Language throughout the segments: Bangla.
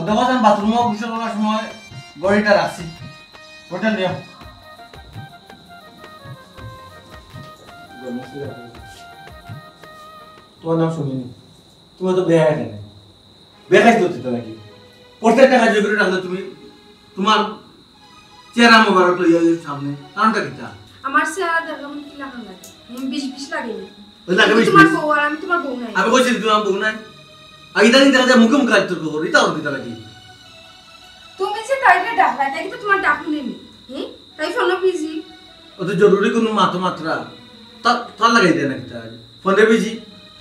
দেখো আমি বাথরুমে গোসল করার সময় গড়িটা রাখছি ওটা নিও তোমার নাম শুনিনি তুমি তো বেহায় কেন বেহাই তো নাকি প্রত্যেকটা কাজ করে রাখলে তুমি তোমার চেহারা মোবারক লইয়া সামনে কারণটা কি তা আমার চেহারা দেখলাম কি লাগান লাগে বিষ লাগে না লাগে বিষ তোমার বউ আর আমি তোমার বউ নাই আমি কইছি তোমার বউ নাই আগে দাঁড়িয়ে দেখা যায় মুখে মুখে রাখতে করো এটা ওর ভিতরে কি তুমি যে তাইকে ডাকলা তাই তো তোমার ডাক নেনি তাই ফোন বিজি ও তো জরুরি কোনো মাত্রা তার লাগাই দেয় নাকি তাই ফোনে বিজি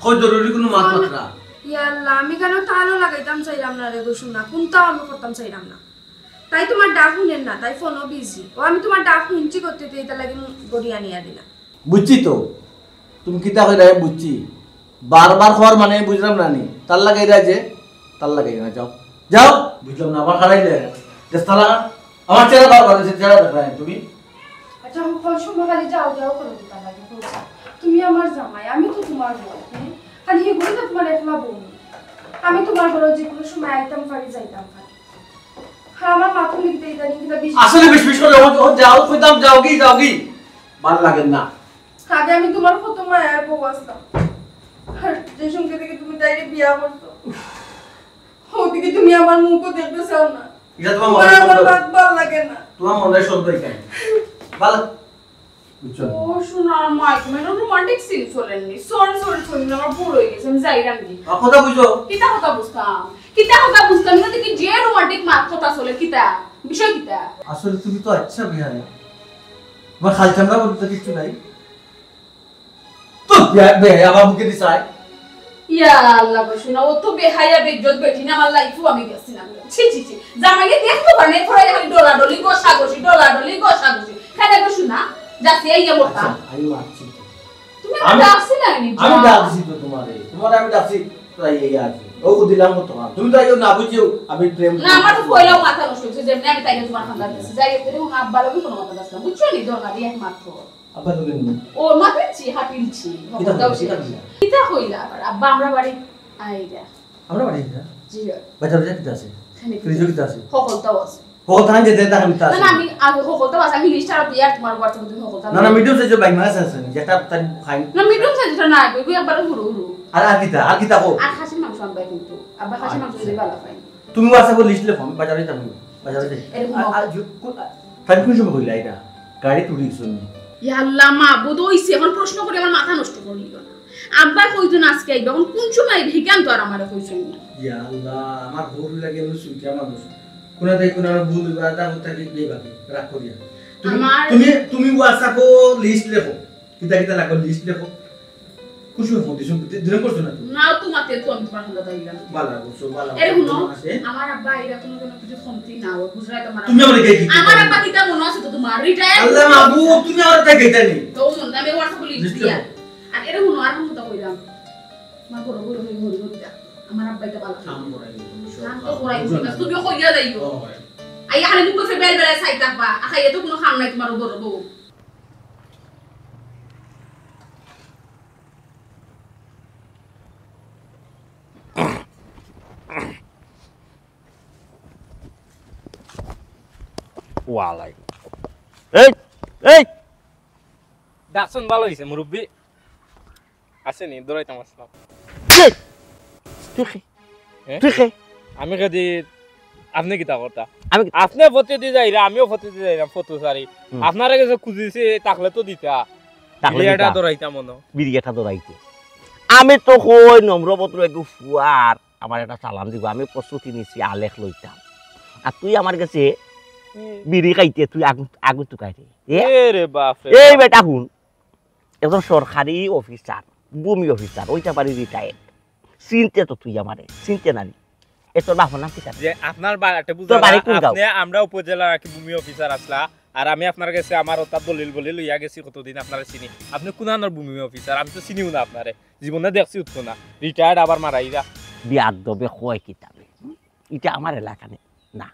কই জরুরি কোনো মাত্রা ইয়াল্লাহ আমি কেন তালো লাগাইতাম চাইলাম না রে গোসুম না কোনটাও আমি করতাম চাইলাম না তাই তোমার ডাক শুনেন না তাই ফোনও বিজি ও আমি তোমার ডাক শুনছি করতে তো এটা লাগি গড়িয়া নিয়া দিলা বুঝছি তো তুমি কিতা কই রায় বুঝছি বারবার খাওয়ার মানে বুঝলাম না নি তার লাগাই রায় যে তার লাগাই না যাও যাও বুঝলাম না আবার খাড়াইলে দেশতালা আমার চেহারা বারবার চেহারা দেখা তুমি আচ্ছা কোন সময় খালি যাও যাও করে দিতা লাগে তুমি আমার জামাই আমি তো তোমার বউ খালি হে বই তো তোমার একলা বউ আমি তোমার ঘরে যে কোনো সময় আইতাম পারি যাইতাম পারি হ্যাঁ আমার মাথা লিখতে ইদানি কিটা বিশ আসলে বিশ করে ও যাও কইতাম যাও কি ভালো লাগে না আগে আমি তোমার কত মায়ের বউ আসতাম আর যে সঙ্গে থেকে তুমি ডাইরেক্ট বিয়া করছো ওদিকে তুমি আমার মুখও দেখতে চাও না এটা তোমার মনে আমার ভালো লাগে না তোমার মনে সন্দেহ কেন ভালো বুঝছো ও শোনা মাইক মেনো রোমান্টিক সিন চলেননি সরি আমার ভুল হয়ে গেছে আমি যাইরাম কি কথা বুঝো কিতা কথা বুঝতাম না দেখি যে রোমান্টিক মাত কথা চলে কিতা বিষয় কিতা আসলে তুমি তো আচ্ছা বিহারে তোমার খাল চামড়া বলতে কিছু নাই তো বিহারে আমার মুখে দিছাই ইয়া আল্লাহ গো শোনা ও তো বেহায়া বেজ্জত বেঠি না আমার লাইফও আমি গেছি না ছি জামাইকে দেখতো পারে পরে খালি ডলাডলি গোসাগোসি খালি গো শোনা যাতে এই বলতা আমি মারছি তুমি আমি ডাকছি না আমি ডাকছি তো তোমারে আমি ডাকছি তাই এই আছে ও দিলাম তো তোমার তুমি তো না বুঝিও আমি প্রেম না আমার তো কইলাও মাথা নষ্ট হচ্ছে যে আমি তাইলে তোমার খান্দা দিছি যাই এর আব্বা লাগি কোনো মাথা দাস না বুঝছো নি দরকারি একমাত্র আব্বা তো কেন ও মাথাছি হাঁটিলছি কিতা কইলা আব্বা আমরা বাড়ি আইরা আমরা বাড়ি না জি বাজার যেতে আছে ফ্রিজ কিটা আছে হকলতাও আছে হকলতা যেতে দেখা মিটা আছে না আমি আগে হকলতাও আছে আমি লিস্ট আর দিয়া তোমার বাড়তে তুমি হকলতা না মিডিয়াম সাইজ বাইক মাছ আছে যেটা তাই খাই না মিডিয়াম সাইজটা না কই একবার হুরু আর কিতা কো আর খাসির মাংস আনবাই কিন্তু আব্বা খাসির মাংস দিলে ভালো পাই তুমি আছে বল লিস্ট লেখো আমি বাজারে যাব বাজারে যাই আর টাইম কোন সময় কইলা এটা গাড়ি তুলি শুনি ইয়া আল্লাহ মা বুদ হইছে এখন প্রশ্ন করে আমার মাথা নষ্ট করলি না আব্বা কইতো না আজকে আইবা এখন কোন সময় ভিকান তো আর আমারে কইছেন না ইয়া আল্লাহ আমার ভোর লাগে আমি সুইটা মানুষ কোনা দেই কোনা বুল বাদা হতা কি বাকি রাখ করিয়া তুমি WhatsApp লিস্ট লেখো কিতা লাগো লিস্ট লেখো খুশি হও দিন করছ না না তোমাতে তো আমি তোমার হাতে দিলাম ভালো করছো ভালো এর হুনো আমার আব্বা এরা কোনো কিছু কমতি না ও বুঝরা তোমার তুমি আমারে কে আমার আব্বা কিতা মনে আছে তো তোমার রিটায়ার আল্লাহ মাবু তুমি আমারে কে কইতা নি তো মন আমি WhatsApp লিস্ট দিয়া আর এর হুনো আর মন তো কইরাম মা বড় হই আমার আব্বা এটা ভালো কাম করাই কাম তো করাই না তুমি কইয়া যাইও আই খালি মুখ ফে বেল বেলা সাই থাকবা আখাই এত কোনো কাম নাই তোমার বড় বউ ওয়ালাই এই ডাকছন ভালো হইছে মুরব্বি আসেনি দৌড়াইতাম আসলাম তুই আমি কদি আপনি কিতা করতা আমি আপনি ফটো দি যাইরা আমিও ফটো দি যাইরাম ফটো সারি আপনারা কাছে খুঁজিছে তাকলে তো দিতা তাকলে এটা দৌড়াইতাম মনো বিরিয়াটা দৌড়াইতে আমি তো কই নম্রপত্র একটু ফুয়ার আমার একটা সালাম দিব আমি প্রস্তুতি নিছি আলেখ লইতাম আর তুই আমার কাছে বিড়ি খাইতে তুই আগুন টুকাইতে রে বাপ রে এই বেটা শুন একজন সরকারি অফিসার ভূমি অফিসার ওইটা বাড়ি রিটায়ার্ড চিনতে তো তুই আমারে চিনতে নানি এত বাপর নাম কি যে আপনার বাড়িতে বুঝলা আপনি আমরা উপজেলা কি ভূমি অফিসার আসলা আর আমি আপনার কাছে আমার ওটা দলিল বলে লইয়া গেছি কতদিন আপনারা চিনি আপনি কোন আনার ভূমি অফিসার আমি তো চিনিও না আপনারে জীবনে দেখছি উঠতো না রিটায়ার্ড আবার মারাইরা বিয়ার দবে কয় কিতাবে এটা আমার এলাকা নেই না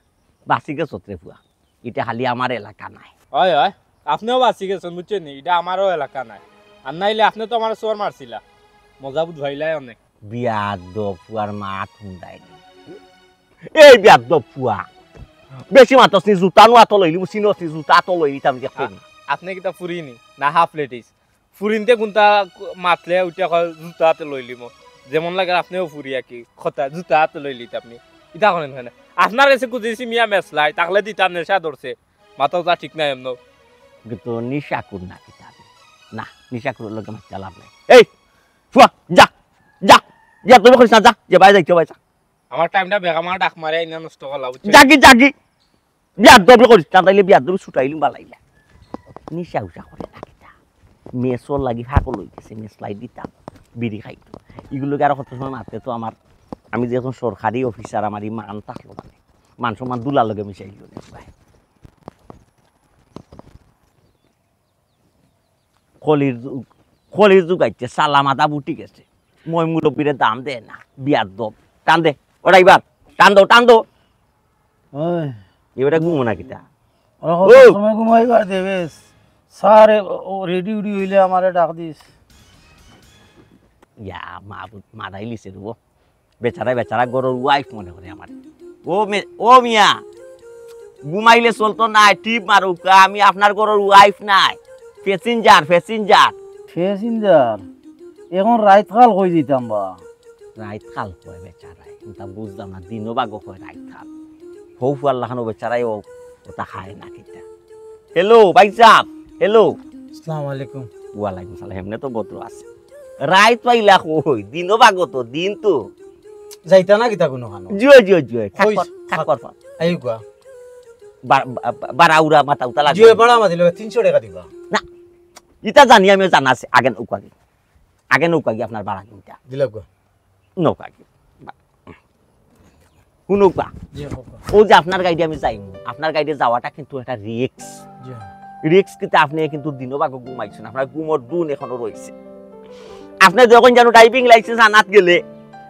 বাসি গেছ রে ফুয়া এটা খালি আমার এলাকা নাই হয় হয় আপনিও বাঁচি গেছেন বুঝছেন এটা আমারও এলাকা নাই আর নাইলে আপনি তো আমার চোর মারছিলা মজা বুঝাইলাই অনেক বিয়ার দ ফুয়ার মাত হুন্দাই এই বিয়াদব ফুয়া বেশি মাতসনি জুতা নো আতো লইলি মুসিনসনি জুতা আতো লইলি তাম দেখো আপনি কিটা ফুরিনি না হাফ লেটিস ফুরিনতে কোনটা মাতলে ওইটা জুতা হাতে লইলি মো যেমন লাগে আপনিও ফুরি কি কথা জুতা হাতে লইলি আপনি ইটা করেন হয় না আপনার কাছে কুদিছি মিয়া মেসলাই তাহলে দিতাম নেশা ধরছে মাথাও তা ঠিক নাই এমন কিন্তু নিশা কর না কিতাব না নিশা কর লগে মাথা লাভ নাই এই ফুয়া যা যা যা তুমি কইছ না যা যে বাই যাইতে বাইছা আমার টাইমটা বেগামা ডাক মারে ইনা নষ্ট করলা বুঝছো জাগি জাগি বিয়াদব করিস না তাইলে বিয়াদব ছুটাইলুম বালাইলা নিশা উশা করে না কিতা মেসর লাগি ফাকল হইতেছে মেসলাই দিতাম বিড়ি খাইতো এগুলোকে আরো কত সময় মারতে তো আমার আমি যে এখন সরকারি অফিসার আমার মান থাকলো মানে মান সম্মান দুলার লগে মিশাইল খলির যুগাইছে সালামাদা বুটি গেছে মই মুরব্বীরে দাম দে না বিয়ার দব টান দে ওরা এবার টান দো এবারে ঘুমো না কিতা সময় ঘুমাইবার দেবেস সারে রেডি উডি হইলে আমারে ডাক দিস ইয়া মারাই লিছে রো বেচারা গরুর ওয়াইফ মনে করে আমার ও মিয়া ঘুমাইলে চলতো না টিপ মারুকা আমি আপনার গরুর ওয়াইফ নাই প্যাসেঞ্জার এখন রাইত কাল কই দিতাম বা রাইত কাল কয় বেচারাই তা বুঝলাম না দিনও বাগো কয় রাইত কাল হৌ আল্লাহ খানো বেচারাই ওটা খায় না কিতা হ্যালো ভাই সাহেব হ্যালো আসসালামু আলাইকুম ওয়ালাইকুম সালাম এমনি তো ভদ্র আছে রাইত পাইলা কই দিনও বাগো তো দিন তো যাইতা না কিতা কোনো খানো জুয়ে খাকর আইউ গা বারাউরা মাথা উতা লাগে জুয়ে বড়া মাদিলে 300 টাকা দিবা না ইটা জানি আমি জানা আছে আগে নৌকা গিয়ে আপনার বাড়া কিনটা দিলাম গা নৌকা গিয়ে শুনুকা ও যে আপনার গাড়ি আমি যাই আপনার গাড়ি যাওয়াটা কিন্তু একটা রিক্স কিন্তু আপনি কিন্তু দিনও বাগো ঘুমাইছেন আপনার ঘুমোর দুন এখনো রয়েছে আপনি যখন যেন ড্রাইভিং লাইসেন্স আনাত গেলে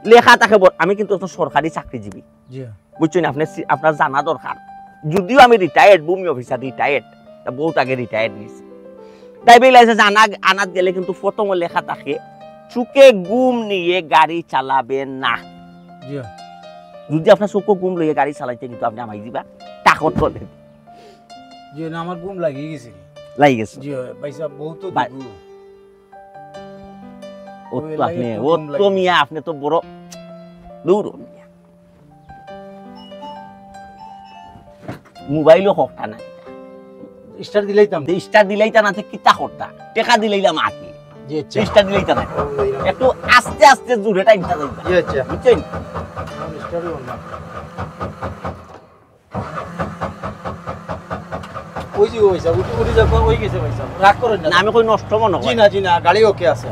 লেখা থাকে আমি কিন্তু সরকারি চাকরিজীবী বুঝছেন আপনার জানা দরকার যদিও আমি রিটায়ার্ড ভূমি অফিসার বহুত আগে রিটায়ার্ড নিয়েছি ড্রাইভিং লাইসেন্স আনাত গেলে কিন্তু প্রথম লেখা থাকে চুকে গুম নিয়ে গাড়ি চালাবেন না যদি আপনার চোখে গুম লইয়ে গাড়ি চালাইতে কিন্তু আপনি আমায় দিবা টাকত করলেন জি না আমার গুম লাগি গেছে জি পয়সা বহুত আপনি তো বড় দূর মোবাইলও হকটা না স্টার দিলাইতা না কিতা হকটা টেকা দিলাইলাম আকি স্টার দিলাইতা না একটু আস্তে আস্তে জোরে টাইমটা যাইবা বুঝছেন ওই যে পয়সা উঠে যাবো ওই গেছে পয়সা রাগ করেন না আমি কই নষ্ট মনে হয় জি না গাড়ি ওকে আছে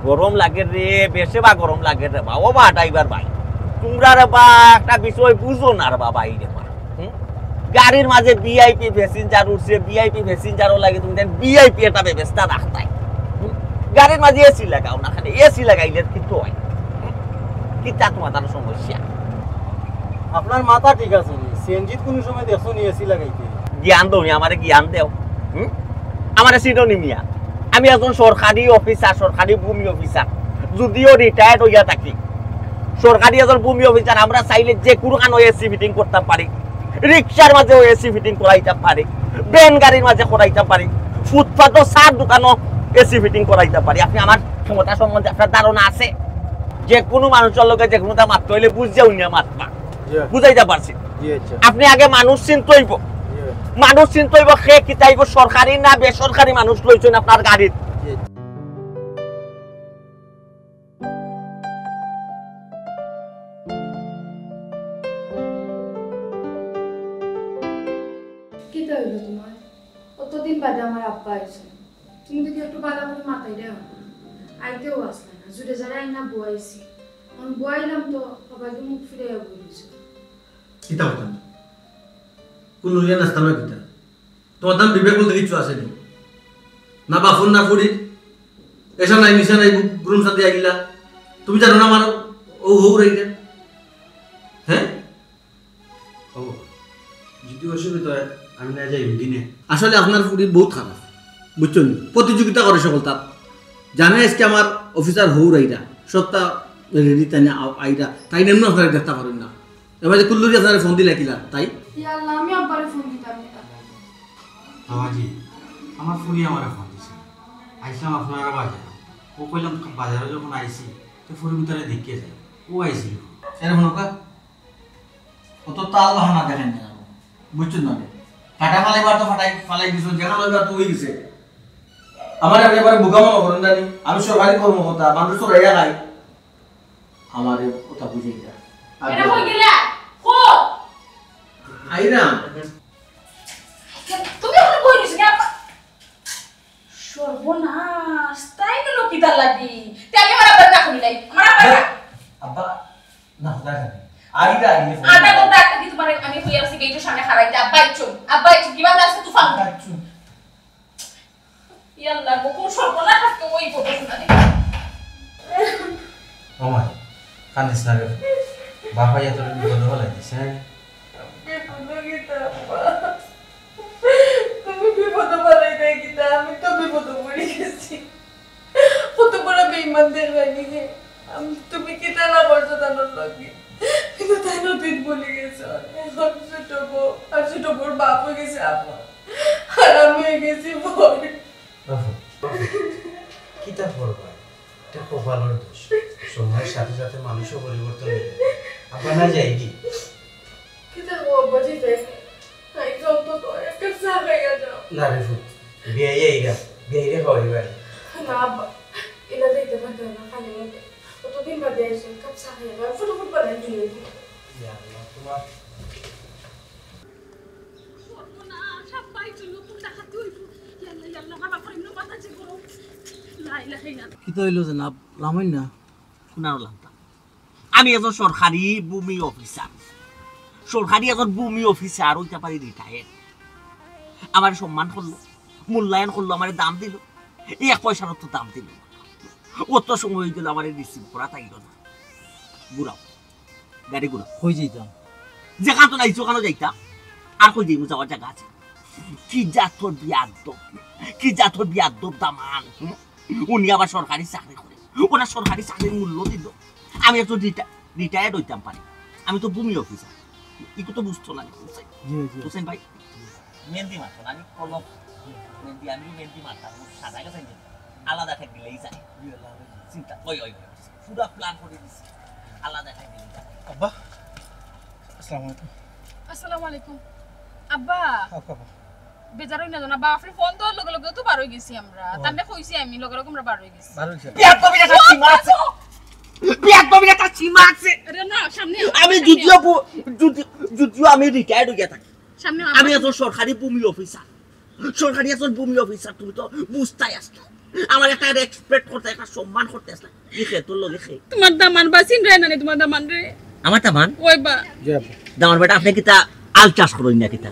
গরম লাগে রে বেশি বা গরম লাগে রে বা ও বা ড্রাইভার ভাই তোমরা রে বা একটা বিষয় বুঝো না রে বাবা এই রে বা গাড়ির মাঝে ভিআইপি প্যাসেঞ্জার উঠছে ভিআইপি প্যাসেঞ্জারও লাগে তুমি দেন ভিআইপি একটা ব্যবস্থা রাখতাই গাড়ির মাঝে এসি লাগাও না খালি এসি লাগাইলে কিন্তু হয় কিতা তোমার তার সমস্যা আপনার মাথা ঠিক আছে সিএনজি কোন সময় দেখছো নি এসি লাগাইতে জ্ঞান দৌনি আমারে জ্ঞান দেও আমারে সিনোনিমিয়া আমি একজন সরকারি অফিসার সরকারি ভূমি অফিসার যদিও রিটায়ার্ড হইয়া থাকি সরকারি একজন ভূমি অফিসার আমরা চাইলে যে কোনো কানো এসি ফিটিং করতে পারি রিক্সার মাঝেও এসি ফিটিং করাইতে পারি ভ্যান গাড়ির মাঝে করাইতে পারি ফুটপাথও চার দোকানও এসি ফিটিং করাইতে পারি আপনি আমার ক্ষমতা সম্বন্ধে আপনার ধারণা আছে যে কোনো মানুষের লোকে যে কোনোটা মারতে হইলে বুঝছেও নিয়ে মারবা বুঝাইতে পারছি আপনি আগে মানুষ চিনতে হইব সে কি চাইব সরকারি না বেসরকারি মানুষ লইছেন আপনার গাড়ির কিতা হইলো তোমার অতদিন বাদে আমার আব্বা আইছে তুমি যদি একটু বালা করে মাথায় দেও আইতেও আসলে না জুড়ে যারা আইনা বুয়াইছি আমি বুয়াইলাম তো সবাইকে মুখ ফিরে বলেছে কিতা হতাম কোন লইয়া নাস্তা লয় কিতা তোমার দাম বিবেক বলতে কিছু আসেনি না বাফুন না ফুড়ি এসা নাই মিশা নাই গ্রুম সাথে আগিলা তুমি জানো না আমার ও হৌ রাইটা হ্যাঁ ও যদি অসুবিধা হয় আমি না যাই দিনে আসলে আপনার ফুরি বহুত খারাপ বুঝছেন প্রতিযোগিতা করে সকল তার জানে আজকে আমার অফিসার হৌ রাইটা সপ্তাহ রেডি তাই না আইরা তাই নেমন আপনারা দেখতে পারেন না এবার যে কুল্লুরি আপনার ফোন দিলে কিলা তাই ইয়াল্লাহ আমি আব্বারে ফোন দিতাম না বাবাজি আমার ফুরি আমার ফোন দিছে আইসলাম আপনারা বাজারে ও কইলাম বাজারে যখন আইসি তো ফুরির ভিতরে দেখিয়ে যায় ও আইসি এরকম অত তাল বাহানা দেখেন না বুঝছেন না কাটা ফালাইবার তো ফালাই দিছ যেখানে লইবার তো হয়ে গেছে আমার এবারে বুকামো করেন জানি আমি সরকারি কর্মকর্তা মানুষ তো রাইয়া খাই আমার কথা বুঝে গেছে এটা হই গেলা কো আইরা তুমি এখন কই নিছ না সর্বনাশ তাই না কিতা লাগি তে আমি আমার আব্বার ডাকুনি নাই আমার আব্বার আব্বা না দেখেন আইরা আটা কোনটা একটা কি তোমার আমি হই আসি গেটের সামনে খাড়াইতে আব্বা ইচ্ছু কিভাবে আছে তুফান ইয়াল্লাহ কোন সর্বনাশ আজকে ওই ফটো শোনা দে ওমাই কানিস না রে বাবা এত বিপদ হলাই দিছে তুমি বিপদ বাড়াই দেয় কিনা আমি তো বিপদ পড়ে গেছি কত বড় বেইমান দেখবানি হে তুমি কি তালা করছো তানোর লাগে কিন্তু তাই নতুন বলে গেছো এখন ছোট বোর বাপ হয়ে গেছে আপন আর আমি হয়ে গেছি বড় কিতা করবা এটা কপালের দোষ সময়ের সাথে সাথে মানুষও পরিবর্তন হয়ে যায় আপনার না যাই কি কিতা করবো যেতে তাই যত তো একটা চা খাইয়া যাও না রে ফুট বিয়ে খাওয়াইবার না আব্বা এটা দেখতে পারতে না খালি মতো কতদিন বাদে এসে কাপ চা খাইয়া যাও ফুটফুট বানাই দিয়ে দিই তোমার সর্বনাশ আব্বাই চলো কোন ডাকাতি হইব ইয়াল্লাহ আমার বাপরে ইনো মাথা চেক করো লা ইলাহা ইল্লাল্লাহ কি তো হইলো জনাব লামাই না শুনার লাগতাম আমি এজন সরকারি ভূমি অফিসার সরকারি এজন ভূমি অফিসার হইতে পারি রিটায়ার আমার সম্মান করলো মূল্যায়ন করলো আমার দাম দিল এই 1 পয়সার তো দাম দিল অত সময় হয়ে গেল আমার রিসিভ করা তাইল না ঘুরাও গাড়ি ঘুরাও কই যাইতাম যেখান তো নাই যেখানে যাইতাম আর কই যাইমু যাওয়ার জায়গা আছে কি জাতর বিয়াদ্দব দামান উনি আবার সরকারি চাকরি করে ওরা সরকারি চাকরির মূল্য দিল আমি একটু রিটায়ার্ড হইতাম পারি আমি তো ভূমি অফিসার ইকো তো বুঝতো না হোসেন ভাই মেহেন্দি মারতো না আমি কলম মেহেন্দি মারতাম সাদা গেছে আলাদা ঠাক দিলেই যায় চিন্তা ওই পুরা প্ল্যান করে দিছি আলাদা ঠাক দিলেই যায় আব্বা আসসালামু আলাইকুম আসসালামু আলাইকুম আব্বা আব্বা বেজার হই না জানা বা আপনি ফোন তো লগে লগে তো বার হই গেছি আমরা তান্ডে কইছি আমি লগে লগে আমরা বার হই গেছি বিয়ার তো বিনা সীমা আছে আরে না সামনে আমি যদিও আমি রিটায়ার্ড হয়ে থাকি সামনে আমি একজন সরকারি ভূমি অফিসার তুমি তো বুঝতাই আসলে আমার একটা রেসপেক্ট করতে একটা সম্মান করতে আসলে লিখে তোর লিখে তোমার দামান বাসিন রে না তোমার দামান রে আমার দামান ওই বা দামান বেটা আপনি কিতা আল চাষ করুন না কিতা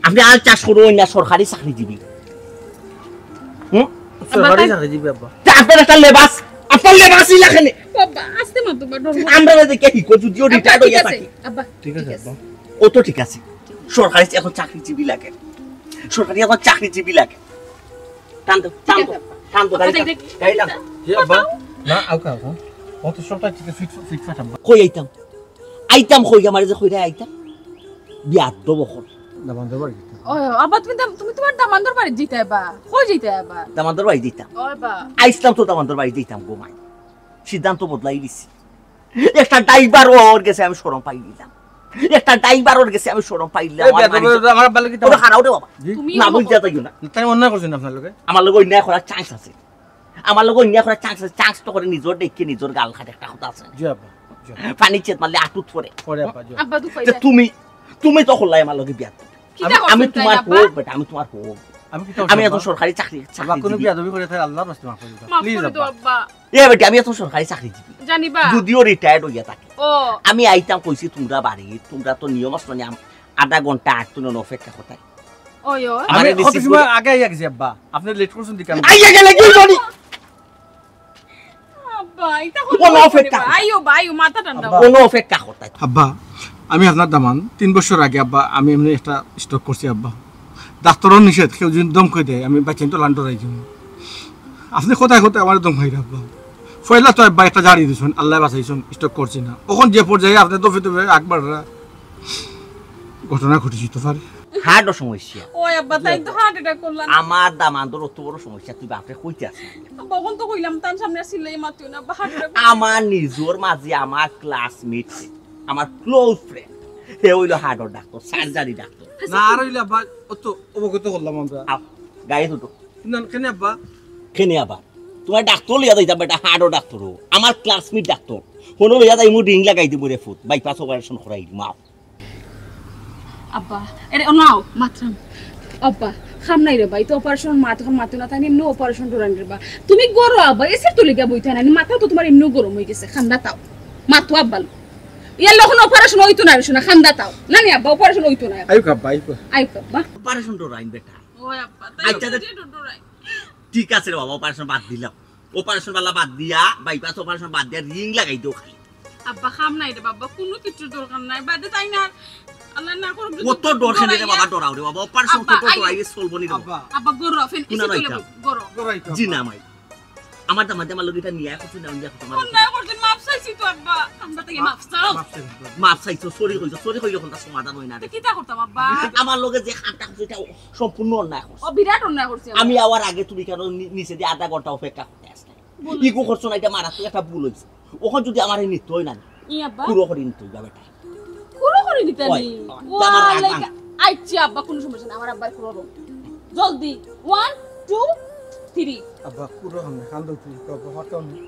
আপনি আল চাষ করুন না সরকারি চাকরিজীবী সরকারি চাকরিজীবী আব্বা আপনার একটা লেবাস আপনার লেবাসই লেখেনি বাবা আস্তে মত বা ডর আমরা দেখে কি কই যদিও রিটায়ার্ড হয়ে থাকি আব্বা ঠিক আছে আব্বা ও তো ঠিক আছে সরকারি এখন চাকরিজীবী লাগে সরকারি এখন চাকরিজীবী লাগে টান তো গাড়ি টান জি আব্বা না আউকা অত সবটা ফিক্স আব্বা কই আইতাম কই আমার যে কইরা আইতাম বিয়াদ্দ বখর দামান্দর বাড়ি ও আব্বা তুমি তোমার দামান্দর বাড়ি জিতে আবা কই জিতে আবা দামান্দর বাড়ি দিতাম ওই বা আইসলাম তো দামান্দর বাড়ি দিতাম গোমাই সিদ্ধান্ত বদলাই দিছি একটা ড্রাইভার ওর গেছে আমি শরম পাই দিলাম আমার বালে কি ওরা হারাও রে বাবা তুমি না বুঝতে তাইও না তাই অন্যায় করছেন আপনার লোকে আমার লগে অন্যায় করার চান্স আছে চান্স তো করে নিজর দেখে নিজর গাল খাটে একটা কথা আছে জি আব্বা পানি চেত মারলে আটুত পড়ে পরে আব্বা জি আব্বা তুই যে তুমি তো হলাই আমার লগে বিয়া আমি তোমার হোক বেটা আমি তোমার হোক আমি এত সরকারি চাকরি আব্বা কোনো বিয়াদবি করে তাই আল্লাহর রাস্তায় মাফ করে দিও মাফ প্লিজ করে দাও আব্বা আব্বা এ বেটা আমি এত সরকারি চাকরিজীবী জানিবা যদিও রিটায়ার্ড হইয়া থাকি ও আমি আইতাম কইছি তোমরা বাড়ি তোমরা তো নিয়ম আসলো না আধা ঘন্টা 8 তো অপেক্ষা করতাই ওই ও আমি কত সময় আগে আইয়া গেছি আব্বা আপনি লেট করছেন দিকে আইয়া গেলে কি জানি আব্বা এটা কোনো অপেক্ষা আইও ভাই মাথা ঠান্ডা কোনো অপেক্ষা করতে আব্বা আমি আপনার দামান 3 বছর আগে আব্বা আমি এমনি একটা স্ট্রোক করছি আব্বা ডাক্তারও নিষেধ কেউ যদি দম করে দেয় আমি বাচ্চা তো লান্ডো রাখি আপনি কোথায় কোথায় আমার দম খাই আব্বা পয়লা তো আব্বা একটা জাড়ি দিয়েছেন আল্লাহ বাঁচাইছেন স্ট্রোক করছি না ওখান যে পর্যায়ে আপনি দফে দফে একবার ঘটনা ঘটেছি তো পারে হার্টও সমস্যা ওই আব্বা তাই তো হার্ট অ্যাটাক করলাম আমার দামান্তর অত বড় সমস্যা তুই বাপরে কইতে আসিস তখন তো কইলাম তার সামনে আসলে মাতিও না হার্ট অ্যাটাক আমার নিজর মাঝে আমার ক্লাসমেট আমার ক্লোজ ফ্রেন্ড হে হইল হার্টর ডাক্তার সার্জারি ডাক্তার না আর হইলে আব্বা অত অবগত করলাম আমরা গায়ে দুটো না কেন আব্বা খেনে আবার তোমার ডাক্তার লিয়া যাইতা বেটা হার্টর ডাক্তার আমার ক্লাসমেট ডাক্তার কোনো লিয়া যাই মু রিং লাগাই দিব রে ফুট বাইপাস অপারেশন করাই দিম আব্বা এরে নাও মাত্রাম আব্বা খাম নাই রে ভাই তো অপারেশন মাথা না তাই এমনি অপারেশন ডরান রে বা তুমি গরো আব্বা এসে তো লিগা বইতে না মাথা তো তোমার এমনি গরম হয়ে গেছে খান্দা তাও মাথা আব্বা ইয়ার লখন অপারেশন হইতো না শোনা খান্দা তাও না নি আব্বা অপারেশন হইতো না আইও কাব্বা আইও কাব্বা অপারেশন ডরাইন বেটা ওই আব্বা তাই ডরাই ঠিক আছে রে বাবা অপারেশন বাদ দিলাম অপারেশন বালা বাদ দিয়া বাইপাস অপারেশন বাদ দিয়া রিং লাগাই দিও খালি আব্বা খাম নাই রে বাবা কোনো কিছু দরকার নাই বাদে তাই না আল্লাহ না করুক কত ডর খেলে রে বাবা ডরাও রে বাবা অপারেশন তো ডরাইলে চলবো নি আব্বা আব্বা গরো ফেন কুনা এসে রাইতা? গরো জি না মাই আমার দামাতে আমার লগিটা নিয়া কিছু না নিয়া তোমার না করতেন মাফ চাইছি তো আব্বা আমরা তাকে মাফ চাও মাপ চাইছো সরি কইছো কোনটা সমাধান হই না তো কিটা করতাম আব্বা আমার লগে যে হাতটা সেটা সম্পূর্ণ অন্যায় করছে ও বিরাট অন্যায় করছি আমি আওয়ার আগে তুমি কেন নিচে দিয়ে আধা ঘন্টা অপেক্ষা করতে আসলে ইকো করছো না এটা মারাত্মক একটা ভুল হইছে ওখান যদি আমার এই নৃত্য হয় না ই আব্বা পুরো করে নিতে যাবে এটা পুরো করে দিতেনি ওই, আমার রাগ ওয়ালাইকা ভাঙ। আইছি আব্বা কোনো সমস্যা না আমার আব্বার পুরো জলদি 1 2 3 আব্বা পুরো হামনে কান্দো তুই আব্বা হটাও নি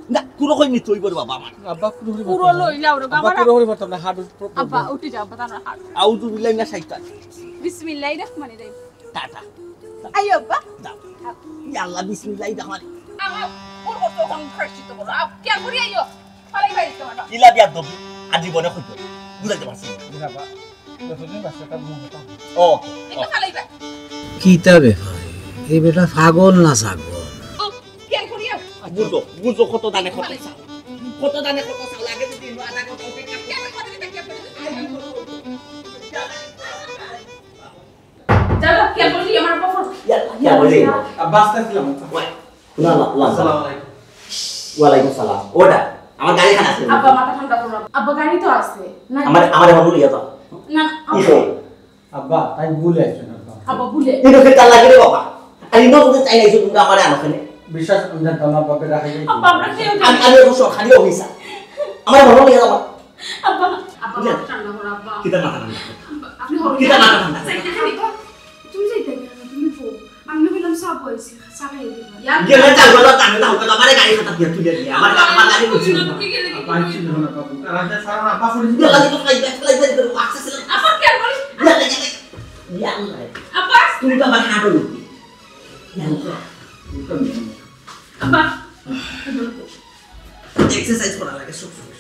না পুরো করে নিতে হইব রে বাবা আমার আব্বা পুরো পুরো লইলাও রে আব্বা বাবা পুরো হইব না হার্ট আব্বা উঠে যাও আব্বা তার হাত আউযু বিল্লাহি মিনাশ শাইতান বিসমিল্লাহির রহমানির রহিম টাটা আইও আব্বা দাও ইয়া আল্লাহ বিসমিল্লাহি রহমান আমার পুরো তো কোন ফার্স্ট তো বলো কে করি আইও ফালাই ভাই তোমার ইলা দিয়া দবি আর জীবনে কইতো বুঝাইতে পারছি না। আব্বা যতদিন বাচ্চাটা মুখটা ওকে এটা ফালাই ভাই কিতা ব্যাপার এই বেটা পাগল না ছাগল ও কে করি আইও বুঝো কত দানে কত চাও লাগে যদি আধা ঘন্টা অপেক্ষা কে করে দিতে কে করে যাও কে করি আমার বাবা ইয়া বলে আব্বা আসতেছিলাম না না আসসালামু আলাইকুম ওয়ালাইকুম সালাম ওটা আমার গাড়ি খানা আছে আব্বা মাথা ঠান্ডা করো আব্বা গাড়ি তো আছে না আমার বাবু লিয়া তো না কি কই আব্বা তাই ভুলে আইছেন আব্বা আব্বা ভুলে এটা কে লাগে রে বাবা আর ইনো তো চাই নাই তুমি আমার আনখানে বিশ্বাস আমি জানতাম না বাপের রাখাই আব্বা আমরা কেউ আমি অবশ্য খালি অফিসা আমার বাবু লিয়া যাবা আব্বা আব্বা মাথা ঠান্ডা করো আব্বা কিটা মাথা না আপনি হরো কিটা মাথা ঠান্ডা তুমি যাইতে না তুমি পো আমি বললাম সব হইছে সাকাই দিবা গেলে চাল বলা তানে দাও তো আমার গাড়ি খাতা দিয়ে তুলে দিয়ে আমার গাড়ি বুঝছি না আব্বা আইছিল না বাবু রাতে সারা আব্বা পড়ে গেলে তো ফ্লাইট করে access ছিল আব্বা কে বলি ইয়া আল্লাহ আব্বা তুমি তো আমার হাঁটো লুকি ইয়া আল্লাহ আব্বা এক্সারসাইজ করা লাগে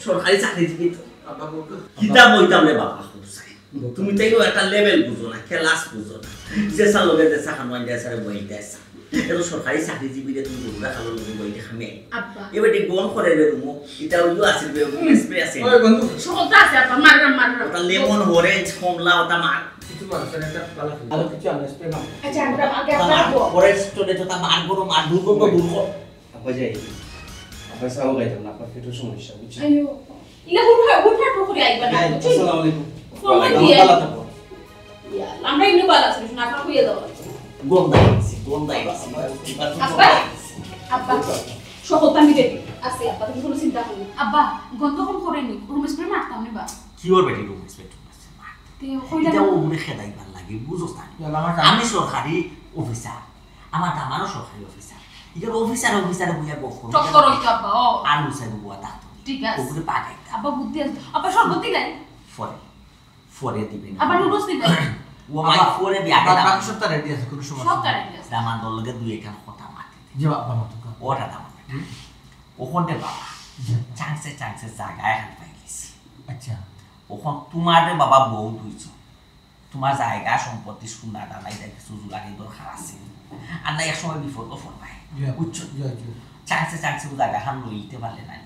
সরকারি চাকরি দিবি তো আব্বা বলতো কিতাব বইতাম রে বাবা তুমি তাইও একটা লেভেল বুঝো না ক্লাস বুঝো না যে সাল লগে যে সাখান ওয়ান দেসারে বই দেসা এতো সরকারি চাকরিজীবী রে তুমি গুলা খালো লগে বই দেখামে আব্বা এবারে গন করে রে রুমো এটা হইলো আছে বে স্প্রে আছে ওই বন্ধু সহজা আছে আব্বা মাররাম ওটা লেমন অরেঞ্জ কমলা ওটা মার কিছু মানুষের একটা পালা আর কিছু আমি স্প্রে না আচ্ছা আমরা আগে ওটা মার অরেঞ্জ তোলে তো তা মার গরো মার দূর করব দূর কর আব্বা যাই আপনার সাউ গাইতাম না আপনার পেটের সমস্যা বুঝছেন আইও ইলা হুঠা করে আইবা না আসসালামু আলাইকুম ফোন দিয়ে ইয়া আমরা ইনু বালা আছে না আপনারা কইয়া দাও গন্ধাই আব্বা আব্বা সহজতা আমি দেই আছে আব্বা তুমি কোনো চিন্তা করো আব্বা গন্ধ কম করেনি রুম স্প্রে মারতাম না বা কি ওর বেটি রুম স্প্রে তে কইলা এটা ওরে খেদাইবার লাগে বুঝছ না আমি সরকারি অফিসার আমার দামারও সরকারি অফিসার ইগের অফিসার বুয়া বফ করো চক্কর হইতো আব্বা ও আলু সাইব বুয়া তাতো ঠিক আছে ওগুলো পাকাই আব্বা বুদ্ধি আছে আব্বা সর্বতি নাই ফরে দিবেন আব্বা নুডলস দিবেন ও মাই ফরে বিয়া বাবা দাম বাকি সপ্তাহ রেডি আছে কোনো সমস্যা সব কারে আছে দামান দলকে দুই এখান কথা মাটি জি বাবা মত ওটা দাম ওখানে বাবা চান্সে জায়গায় হাত পাই গেছি আচ্ছা ওখান তোমার বাবা বউ দুইছো তোমার জায়গা সম্পত্তি সুন্দর দালাই দেয় কিছু লাগে দরকার আছে আর না এক সময় বিপদ ফোন পাই উচ্চ চান্সে জায়গা খান লইতে পারলে নাই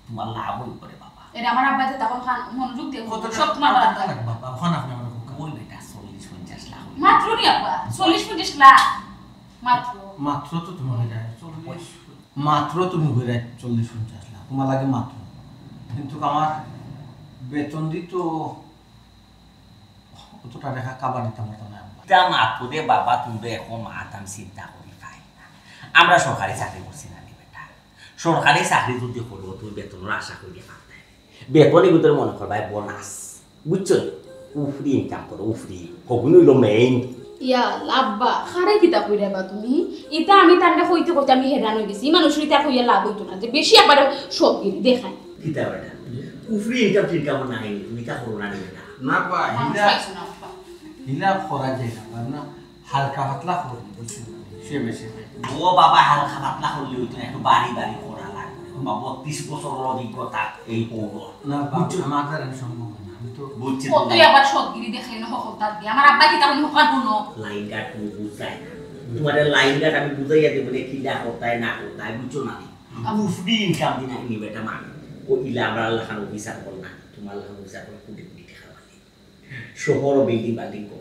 তোমার লাভ হই করে বাবা এটা আমার আব্বা যে তখন খান মনোযোগ দিয়ে কত সব তোমার বাড়াতে লাগবে বাবা ওখানে আপনি আমার ওই বেটা 40-50 লাখ মাত্র নি আব্বা 40-50 লাখ মাত্র মাত্র তো তুমি হয়ে যায় 40 মাত্র তুমি হয়ে যায় 40-50 লাখ তোমার লাগে মাত্র কিন্তু আমার বেতন দিত অতটা টাকা কাবার দিতাম না তা মাত্র দে বাবা তুমি তো এখন মাতাম চিন্তা করি পাই না আমরা সরকারি চাকরি করছি না নি বেটা সরকারি চাকরি যদি করবো তুমি বেতনের আশা করি পারতে বেতনের ভিতরে মনে করবা বোনাস বুঝছো উফরি ইনকাম করো উফরি কখনো হইলো মেইন ইয়া লাভবা খারে কিতাব কইরা বা তুমি এটা আমি তান্ডা কইতে কইতে আমি হেরান হই গেছি মানুষ এটা কইয়া লাভ হইতো না যে বেশি আবার সব গিরি দেখাই কিতাব এটা উফরি ইনকাম টিনকাম নাই তুমি কা করো না বেটা না পা হিলা করা যায় না না হালকা পাতলা করি বুঝছো সে বেশি ও বাবা হালকা পাতলা করলে হইতো একটু বাড়ি করা লাগবে বাবা 30 বছরের অভিজ্ঞতা এই পৌর না বুঝছো আমার দ্বারা সম্ভব না আমি তো বুঝছি কতই আবার সব গিরি দেখাই না হকতা দি আমার আব্বা কি তাহলে হকার কোনো লাইন গার্ড তুমি বুঝাই না তোমার লাইন গার্ড আমি বুঝাইয়া দেব যে কি না করতাই না করতাই বুঝছো না উফরি ইনকাম দিনা নি বেটা মান ও ইলা আমরা আল্লাহ খান অফিসার কর না তোমার আল্লাহ অফিসার কর কোটি কোটি টাকা লাগে শহর বিল্ডিং করো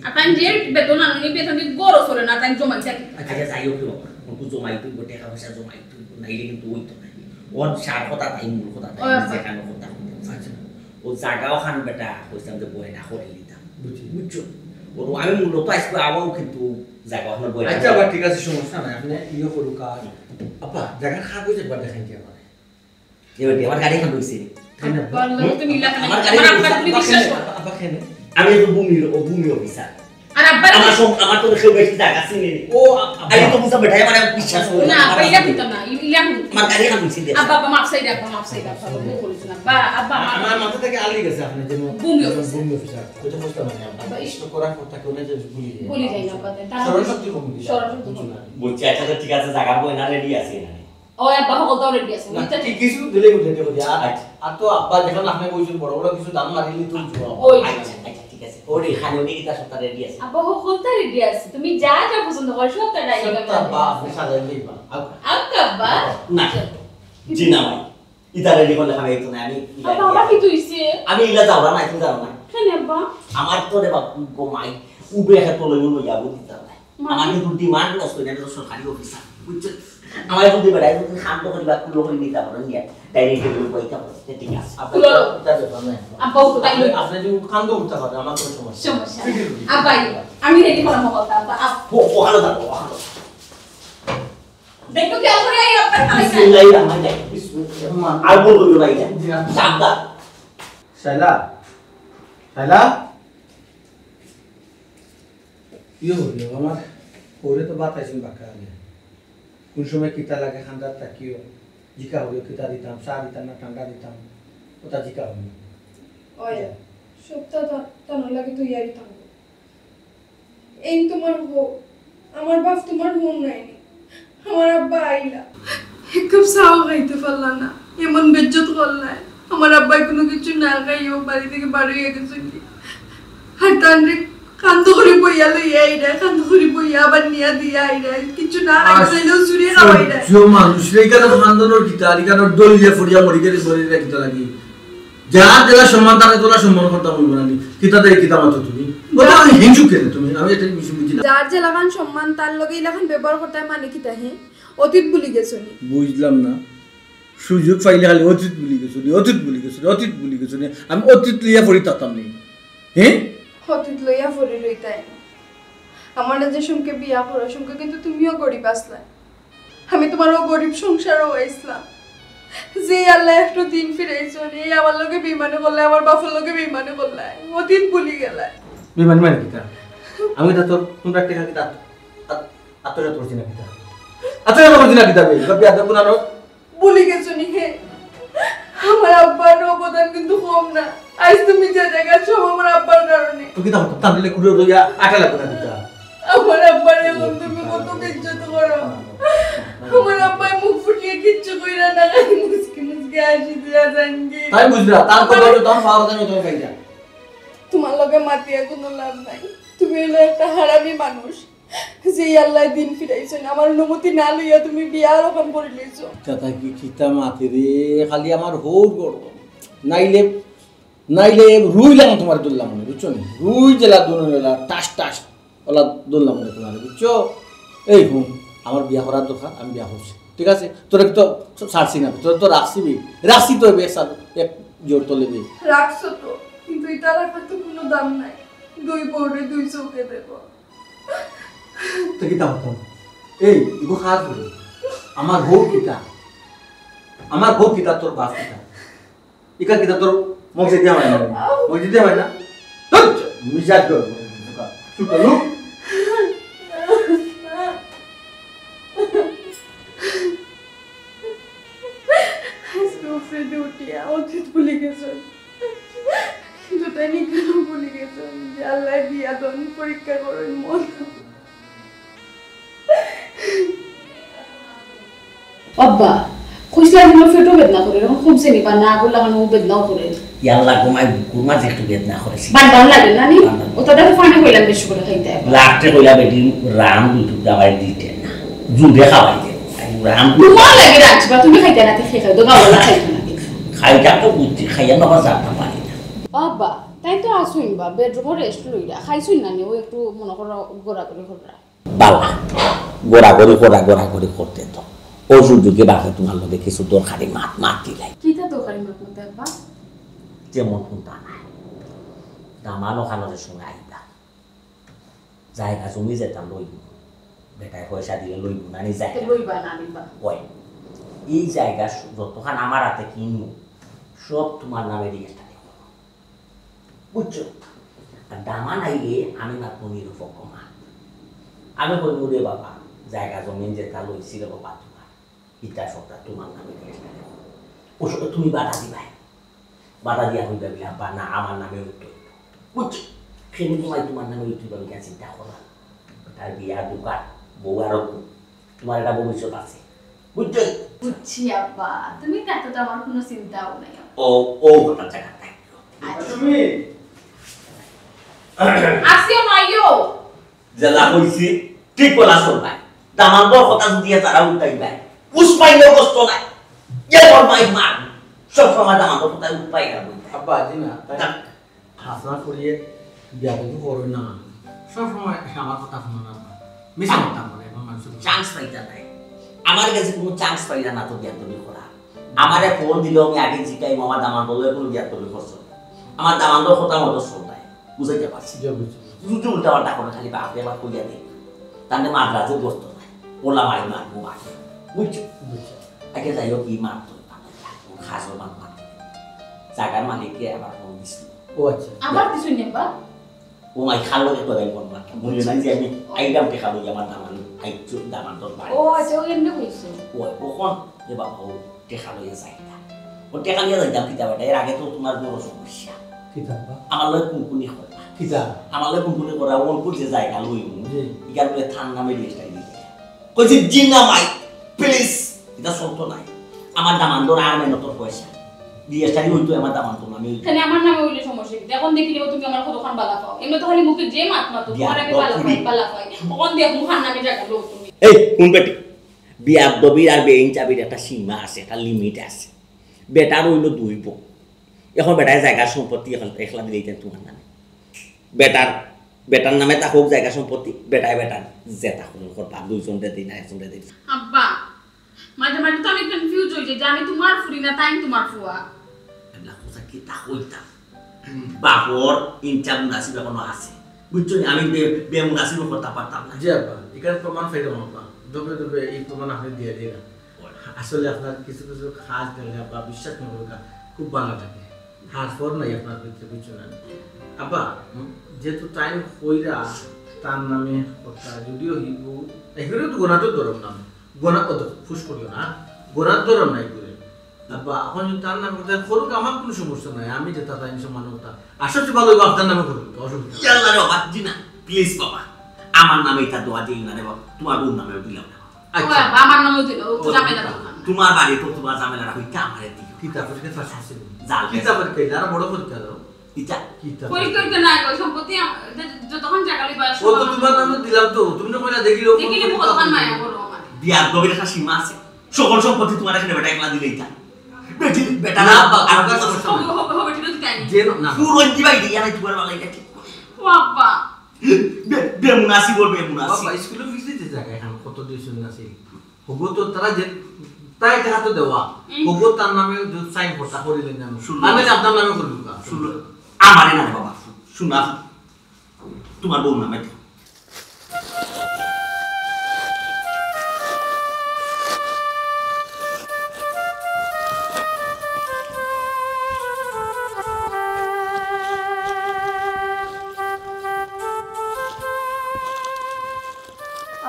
আতান যে বেতন আনুনি বেতন দি গরো সরে না তাই জমাই থাকি আচ্ছা যাই হোক বাবা কোন জমাই তুই গোটে টাকা জমাই তুই নাইলে কিন্তু ওই তো নাই ওর সার কথা তাই মূল কথা তাই যেখানে কথা ও জায়গাও খান বেটা কইতাম যে বই না করে নিতাম বুঝছো ও আমি মূলত আজকে আবাও কিন্তু জায়গা আমার বই আচ্ছা বা ঠিক আছে সমস্যা নাই আপনি ইয়ে করুক আর আপা জায়গা খারাপ হয়েছে একবার দেখেন কি আমার এবার আমার গাড়ি খান হইছে তুমি ইলা আমার গাড়ি তুমি বিশ্বাস করো আপা খেনে আমি তো ভূমি অফিসার আর আব্বা আমার তো কেউ বেশি জায়গা চিনি ও আমি তো বুঝা বেটা আমার বিশ্বাস করে না আব্বা ইলা দিত না ইলা আমার গাড়ি খান হইছে আব্বা মাফ সাইড আব্বা বলে করিস না বা আব্বা আমার মাথা থেকে আলি গেছে আপনি যে ভূমি অফিসার ওটা বুঝতে পারি আব্বা ইষ্ট করার কথা কোন যে বলি যাই না আব্বা সরস্বতী কমিটি সরস্বতী বুঝছি আচ্ছা ঠিক আছে জায়গা বই না রেডি আছে না ও আব্বা হকল তো রেডি আছে না ঠিক কিছু দিলে বুঝতে হবে আর তো আব্বা যখন আপনি কইছেন বড় বড় কিছু দাম মারিলি তুই ওই আচ্ছা ঠিক আছে ওরে খানে ওই কিটা সপ্তাহ রেডি আছে আব্বা হকল তো রেডি আছে তুমি যা যা পছন্দ করো সব তাই ডাইনিং আব্বা আপনি সাজাই দিবা আব্বা না জি না ভাই ইটা রেডি করলে খাবে তো না আব্বা কি তুইছে আমি ইলা যাওয়া না তুমি যাও না কেন আব্বা আমার তো রে বাপ গোমাই উবে একটা তোলে মন যাবো দিতে না আমার কিন্তু ডিমান্ড লস করে না সরকারি অফিসার বুঝছো আমার যদি বেড়াই যদি শান্ত করি বা কুলো করে নিতে পারো নিয়ে ডাইরেক্ট টেবিল বইটা বসতে ঠিক আছে আব্বা তো তাই আপনি যদি খান্দ উঠতে পারেন আমার কোনো সমস্যা আব্বা আমি রেডি করলাম কথা আব্বা ওখানে যাবো ওখানে দেখো কি করে আই আব্বা খালি বিসমিল্লাহির রহমানির রহিম বিসমিল্লাহ আর বলবো না এটা সাবধান শাইলা ইয়ে হলো আমার ওরে তো বাতাইছেন বাঁকা আগে কোন সময় কিতা লাগে খান্দার তাকিও জিকা হলো কিতা দিতাম চা দিতাম না ঠান্ডা দিতাম ওটা জিকা হলো ওই সপ্তাহ তানো লাগে তুই ইয়ারি থাকবো এই তোমার বউ আমার বাপ তোমার বোন নাইনি আমার আব্বা আইলা এক কাপ চাও খাইতে পারলাম না এমন বেজ্জত করলাই আমার আব্বাই কোনো কিছু না খাইও বাড়ি থেকে বাড়ি হয়ে গেছে আর তান্ডে কান্দ করে বইয়া লইয়া আইরা কান্দ করে বইয়া আবার নিয়া দিয়া আইরা কিছু না রাখলেও চুরি খাওয়াইরা যে মানুষ রেখানো খান্দনোর কিতা রিকানোর দলিয়া ফড়িয়া মরি গেলে বলি রাখতে লাগি যার জেলা সম্মান তারে তোলা সম্মান করতাম বলবো না কিতা দেয় কিতা মাতো তুমি বলো আমি হিংসুক কেন তুমি আমি এটা বিষয় বুঝি না যার যে লাগান সম্মান তার লগে লাগান ব্যবহার করতে মানে কি তাহে অতীত ভুলি গেছো নি বুঝলাম না সুযোগ পাইলে খালি অতীত ভুলি গেছো আমি অতীত লিয়া পড়ি তাতাম নেই হ্যাঁ অতীত লইয়া পড়ে লইতাই আমার যে সুমকে বিয়া করো সুমকে কিন্তু তুমিও গরিব আসলা আমি তোমারও গরিব সংসারও আইসলাম যে আল্লাহ একটু দিন ফিরাইছো নি আমার লগে বিমানে করলে আমার বাপের লগে বিমানে করলে অতীত ভুলি গেলা বিমান মানে কিতা আমি তা তোর তোমরা টেকা কিতা আত্মরা করছি না কিতা আত্মরা করছি না কিতা কবি আদর কোন আরো ভুলি গেছো নি হে আমার আব্বার অবদান কিন্তু কম না আজ তুমি যে জায়গা সব আমার আব্বার কারণে তুই কিতা হতো তাহলে কুড়ে লইয়া আটা লাগবে না কিতা আমার আব্বার এখন তুমি কত বেজ্জত করো আমার আব্বাই মুখ ফুটিয়ে কিচ্ছু কইরা না মুসকি হাসি দিয়া জানগি তাই বুঝলা তার কথা তো তখন পাওয়া যায় তুমি পাইতা তোমার লগে মাতিয়া কোনো লাভ নাই তুমি হলো একটা হারামি মানুষ যে আল্লাহ দিন ফিরাইছেন আমার অনুমতি না লইয়া তুমি বিয়া রকম করে লইছো দাদা কি খিতা মাতে রে খালি আমার হোর গড় নাইলে নাইলে রুই লাগাম তোমার দোল্লা মনে বুঝছো নি রুই জেলা দুলা টাস টাস ওলা দোল্লা মনে তোমার বুঝছো এই হুম আমার বিয়া করার দরকার আমি বিয়া করছি ঠিক আছে তোরা তো ছাড়ছি না তোরা তো রাখছি তো এক জোর তো লেবে রাখছো তো কিন্তু এটা রাখার তো কোনো দাম নাই দুই বোর্ডে দুই চোখে দেবো তো কিতা হতাম এই ইগো খাস বলে আমার বউ কিতা তোর বাপ কিতা ইকা কিতা তোর মগজে দিয়া হয় না মগজে দিয়া হয় না মিজাজ কর সুতো লুক ফ্রেন্ডে উঠিয়া অতীত ভুলে গেছেন কিন্তু তাই নি কেন ভুলে গেছেন যে আল্লাহ বিয়া দন পরীক্ষা করেন মন আব্বা খুশলা গুলো ফেটো বেদনা করে এরকম খুব জেনি বা না গুলো লাগানো বেদনাও করে ইয়াল্লা ঘুমাই একটু বেদনা করেছি বান লাগে না নি ওটা দেখো ফানে কইলাম বেশি করে খাইতে লাস্টে কইলা বেটি রাম দুটো দাবাই দিতে না জুড়ে খাওয়াই দে রাম তোমার লাগে রাখবা তুমি খাইতে না খেয়ে খাই তো গাওলা খাইতে না খাইটা তো বুঝছি খাইয়া না যাতা পারি না আব্বা তাই তো আসুন বা বেডরুমে রেস্ট লইরা খাইছুন না নি ও একটু মনে করো গোড়া করে কররা বালা গোড়া করে করতে তো ও সুযোগে বাকি তোমার লোকে কিছু দরকারি মাত দিলাই কিটা দরকারি মাত মতে আব্বা যেমন কোনটা নাই দামান ওখানের সঙ্গে আইবা জায়গা জমি যেতাম লইব বেটায় পয়সা দিলে লইব না নি জায়গা লইবা না নিবা ওই এই জায়গা যতক্ষণ আমার হাতে কিনবো সব তোমার নামে রেজিস্টার বুঝছো আর দামান আইলে আমি মাত্র নিরপেক্ষ মা আমি বলবো রে বাবা জায়গা জমিন যেটা লইছিল বাবা তোমার ইটা সবটা তোমার নামে রেজিস্টার ও সব তুমি বাধা দিবাই বাধা দিয়া হইবা বিলা বা না আমার নামে উঠতে বুঝছো সেদিন তোমার নামে উঠতে পারবে চিন্তা করা তার বিয়া দোকান বউ আরো তোমার একটা ভবিষ্যৎ আছে বুঝছো বুঝছি আব্বা তুমি তাতে তো আমার কোনো চিন্তাও নাই ও কথা জায়গা নাই তুমি আসিও নাইও জেলা কইছি ঠিক বলা ভাই দামান বড় কথা দিয়ে তারা উঠাই ভাই উসমাইলের কষ্ট নাই এবার মাই মান সব সময় দামান বড় কথা উঠাই আর আব্বা আজি না হাসনা করিয়ে বিয়া কিন্তু করো না সব সময় আমার কথা শোনো না মিশা কথা বলে মানুষ চান্স পাইতা নাই আমার কাছে কোনো চান্স পাইলা না তো বিয়া তুমি করা আমারে ফোন দিলেও আমি আগে জিকাই মামা দামান বলে কোনো বিয়া তুমি করছো আমার দামান বড় কথা মতো শোনাই বুঝাইতে পারছি দুটো উল্টা পাল্টা করে খালি বাপরে আবার কইয়া দেয় তাহলে মাদ্রাজে বসতো নাই ওলা মারি মারবো বাকি বুঝছো আগে যাই হোক কি মারতো খাসো মারতো জায়গার মালিককে আবার ফোন দিছিল ও আচ্ছা আবার কিছু নেবা ও মাই খালো তো দেন কোন মারতো বলি না যে আমি আইডাম তে খালো আমার দামান আইছো দামান তোর বাড়ি ও আচ্ছা ও এমনি কইছো ও কোন যে বাবা ও তে খালো যাই ও তে খালিয়া যাইতাম কিতাবটা এর আগে তো তোমার বড় সমস্যা কিতাবা আমার লয় কুনকুনি হয় কিতা আমার লয় কুনকুনি করা ওর যে জায়গা লইব ইগার বলে থান নামে রেজিস্টার দিতে কইছি জিনা মাই প্লিজ এটা সত্য নাই আমার দামান দর আর মেন তোর পয়সা রেজিস্টারি হইতো আমার দামান তো আমি তাহলে আমার নামে হইলে সমস্যা কি এখন দেখি নিব তুমি আমার কতক্ষণ বালা পাও এমনি তো খালি মুখে যে মাত মাতো তোমার আমি বালা পাই তখন দেখ মুখান নামে জায়গা লো তুমি এই কোন বেটি বিয়া দবির আর বেইন চাবির একটা সীমা আছে একটা লিমিট আছে বেটার হইলো দুই বউ এখন বেটায় জায়গা সম্পত্তি একলা দিলেই তোমার নামে বেটার নামে তা হোক জায়গা সম্পত্তি বেটায় বেটার জেতা হল করবা দুইজন দিন না একজন দিন আব্বা মাঝে মাঝে তো আমি কনফিউজ হই যাই যে আমি তোমার ফুরি না তাই তোমার ফুয়া আল্লাহ কথা কি তা হইতা বাপর ইনচা মুনাসিব এখনো আছে বুঝছো আমি বেমুনাসিব করতে পারতাম না জি আব্বা এখানে প্রমাণ পাইলাম আব্বা দবে এই প্রমাণ আপনি দিয়ে দিন আসলে আপনার কিছু কিছু খাস দিলে আব্বা বিশ্বাস করুন খুব ভালো থাকে হার ফর নাই আপনার ভিতরে বুঝছো না আব্বা যেহেতু টাইম হইরা তার নামে কথা যদিও হিবু এগুলো তো গোনাটো ধরম নাম গোনা কত ফুস করিও না গোনার ধরম নাই করে আব্বা এখন যদি তার নামে কথা করুক আমার কোনো সমস্যা নাই আমি যে তার টাইম সমানতা আসলে ভালো আপনার নামে করুন অসুবিধা আল্লাহ রে বাবা জিনা প্লিজ বাবা আমার নামে এটা দোয়া দিই না রে বাবা তোমার বোন নামে দিলাম না আচ্ছা আমার নামে দিল ও জামেলা তোমার বাড়ি তো তোমার জামেলা হইতা আমারে দিও কিতাবের কাছে আসছে জাল কিতাবের কাছে আর বড় পরীক্ষা দাও ইটা কিতাব পরীক্ষা না সম্পত্তি যতক্ষণ জায়গা লইবা ও তো তোমার নামে দিলাম তো তুমি না বেলা দেখিলো দেখিলে কতখান মায়া করো আমার বিয়ার গভীর একটা সীমা আছে সকল সম্পত্তি তোমার এখানে বেটা একলা দিলেই তা বেটি বেটা না না বাবা আর আমার কথা সমস্যা নাই হবে ঠিক আছে তাই যে না পুরো দিবাই দিয়া নাই তোমার বালাই গেছে বাবা বে মুনাসি বলবে মুনাসি বাবা স্কুলে ফিস দিতে জায়গা এখন কত দিয়েছিল না সেই হবো তো তারা যে তাই দেখা তো দেওয়া হবো তার নামে সাইন করতা করিলেন আমি আমি আপনার নামে করব শুনো আমারে না বাবা শুনা তোমার বউ নামে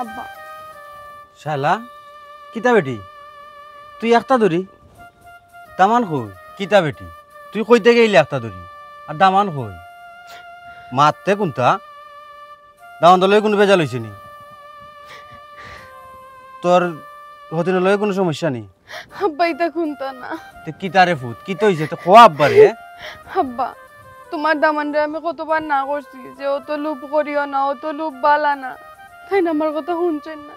আব্বা শালা কিতা বেটি তুই একটা ধরি দামান কই কিতা বেটি তুই কইতে গেলি একটা ধরি আর দামান কই মারতে কোনটা দামান দলে কোনো বেজাল হয়েছে নি তোর হতিন লয়ে কোনো সমস্যা নেই আব্বা এটা খুনতা না তো কিতারে ফুট কি তো হয়েছে তো খোয়া আব্বারে আব্বা তোমার দামানরে আমি কতবার না করছি যে ও তো লুপ করিও না ও তো লুপ বালা না তাই না আমার কথা শুনছেন না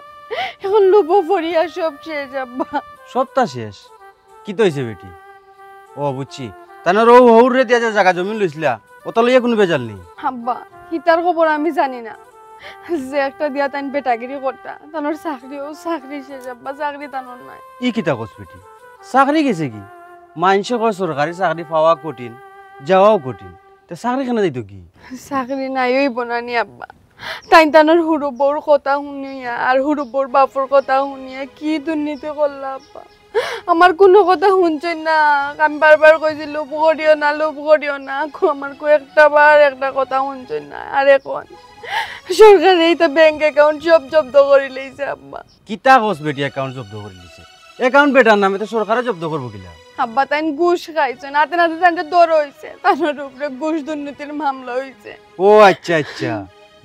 এখন লুপও ফরিয়া সব শেষ আব্বা সবটা শেষ কি তো হয়েছে বেটি ও বুঝছি তাহলে ও হৌরে দিয়া যে জায়গা জমি লইছিলা ও তো লইয়া কোনো বেজাল নেই আব্বা হিতার খবর আমি জানি না যে একটা দিয়া তাই বেটাগিরি করতা তানোর চাকরি শেষ আব্বা চাকরি তানোর নাই ই কিতা কস বেটি চাকরি গেছে কি মানুষে কয় সরকারি চাকরি পাওয়া কঠিন যাওয়াও কঠিন তো চাকরি কেন দিত কি চাকরি নাই ওই বনানি আব্বা তাই তানোর হুরু বউর কথা শুনিয়া আর হুরু বউর বাপর কথা শুনিয়া কি দুর্নীতি করলা আব্বা আমার কোনো কথা শুনছেন না আমি বারবার কইছি লোভ করিও না আমার একটা কথা শুনছেন না আর এখন সরকার এই তো ব্যাংক অ্যাকাউন্ট সব জব্দ করে লইছে আব্বা কিতা কস বেটি অ্যাকাউন্ট জব্দ করে দিছে অ্যাকাউন্ট বেটার নামে তো সরকারে জব্দ করবো কিলা আব্বা তাই ঘুষ খাইছে নাতে তাই দর হয়েছে তার উপরে ঘুষ দুর্নীতির মামলা হয়েছে ও আচ্ছা আচ্ছা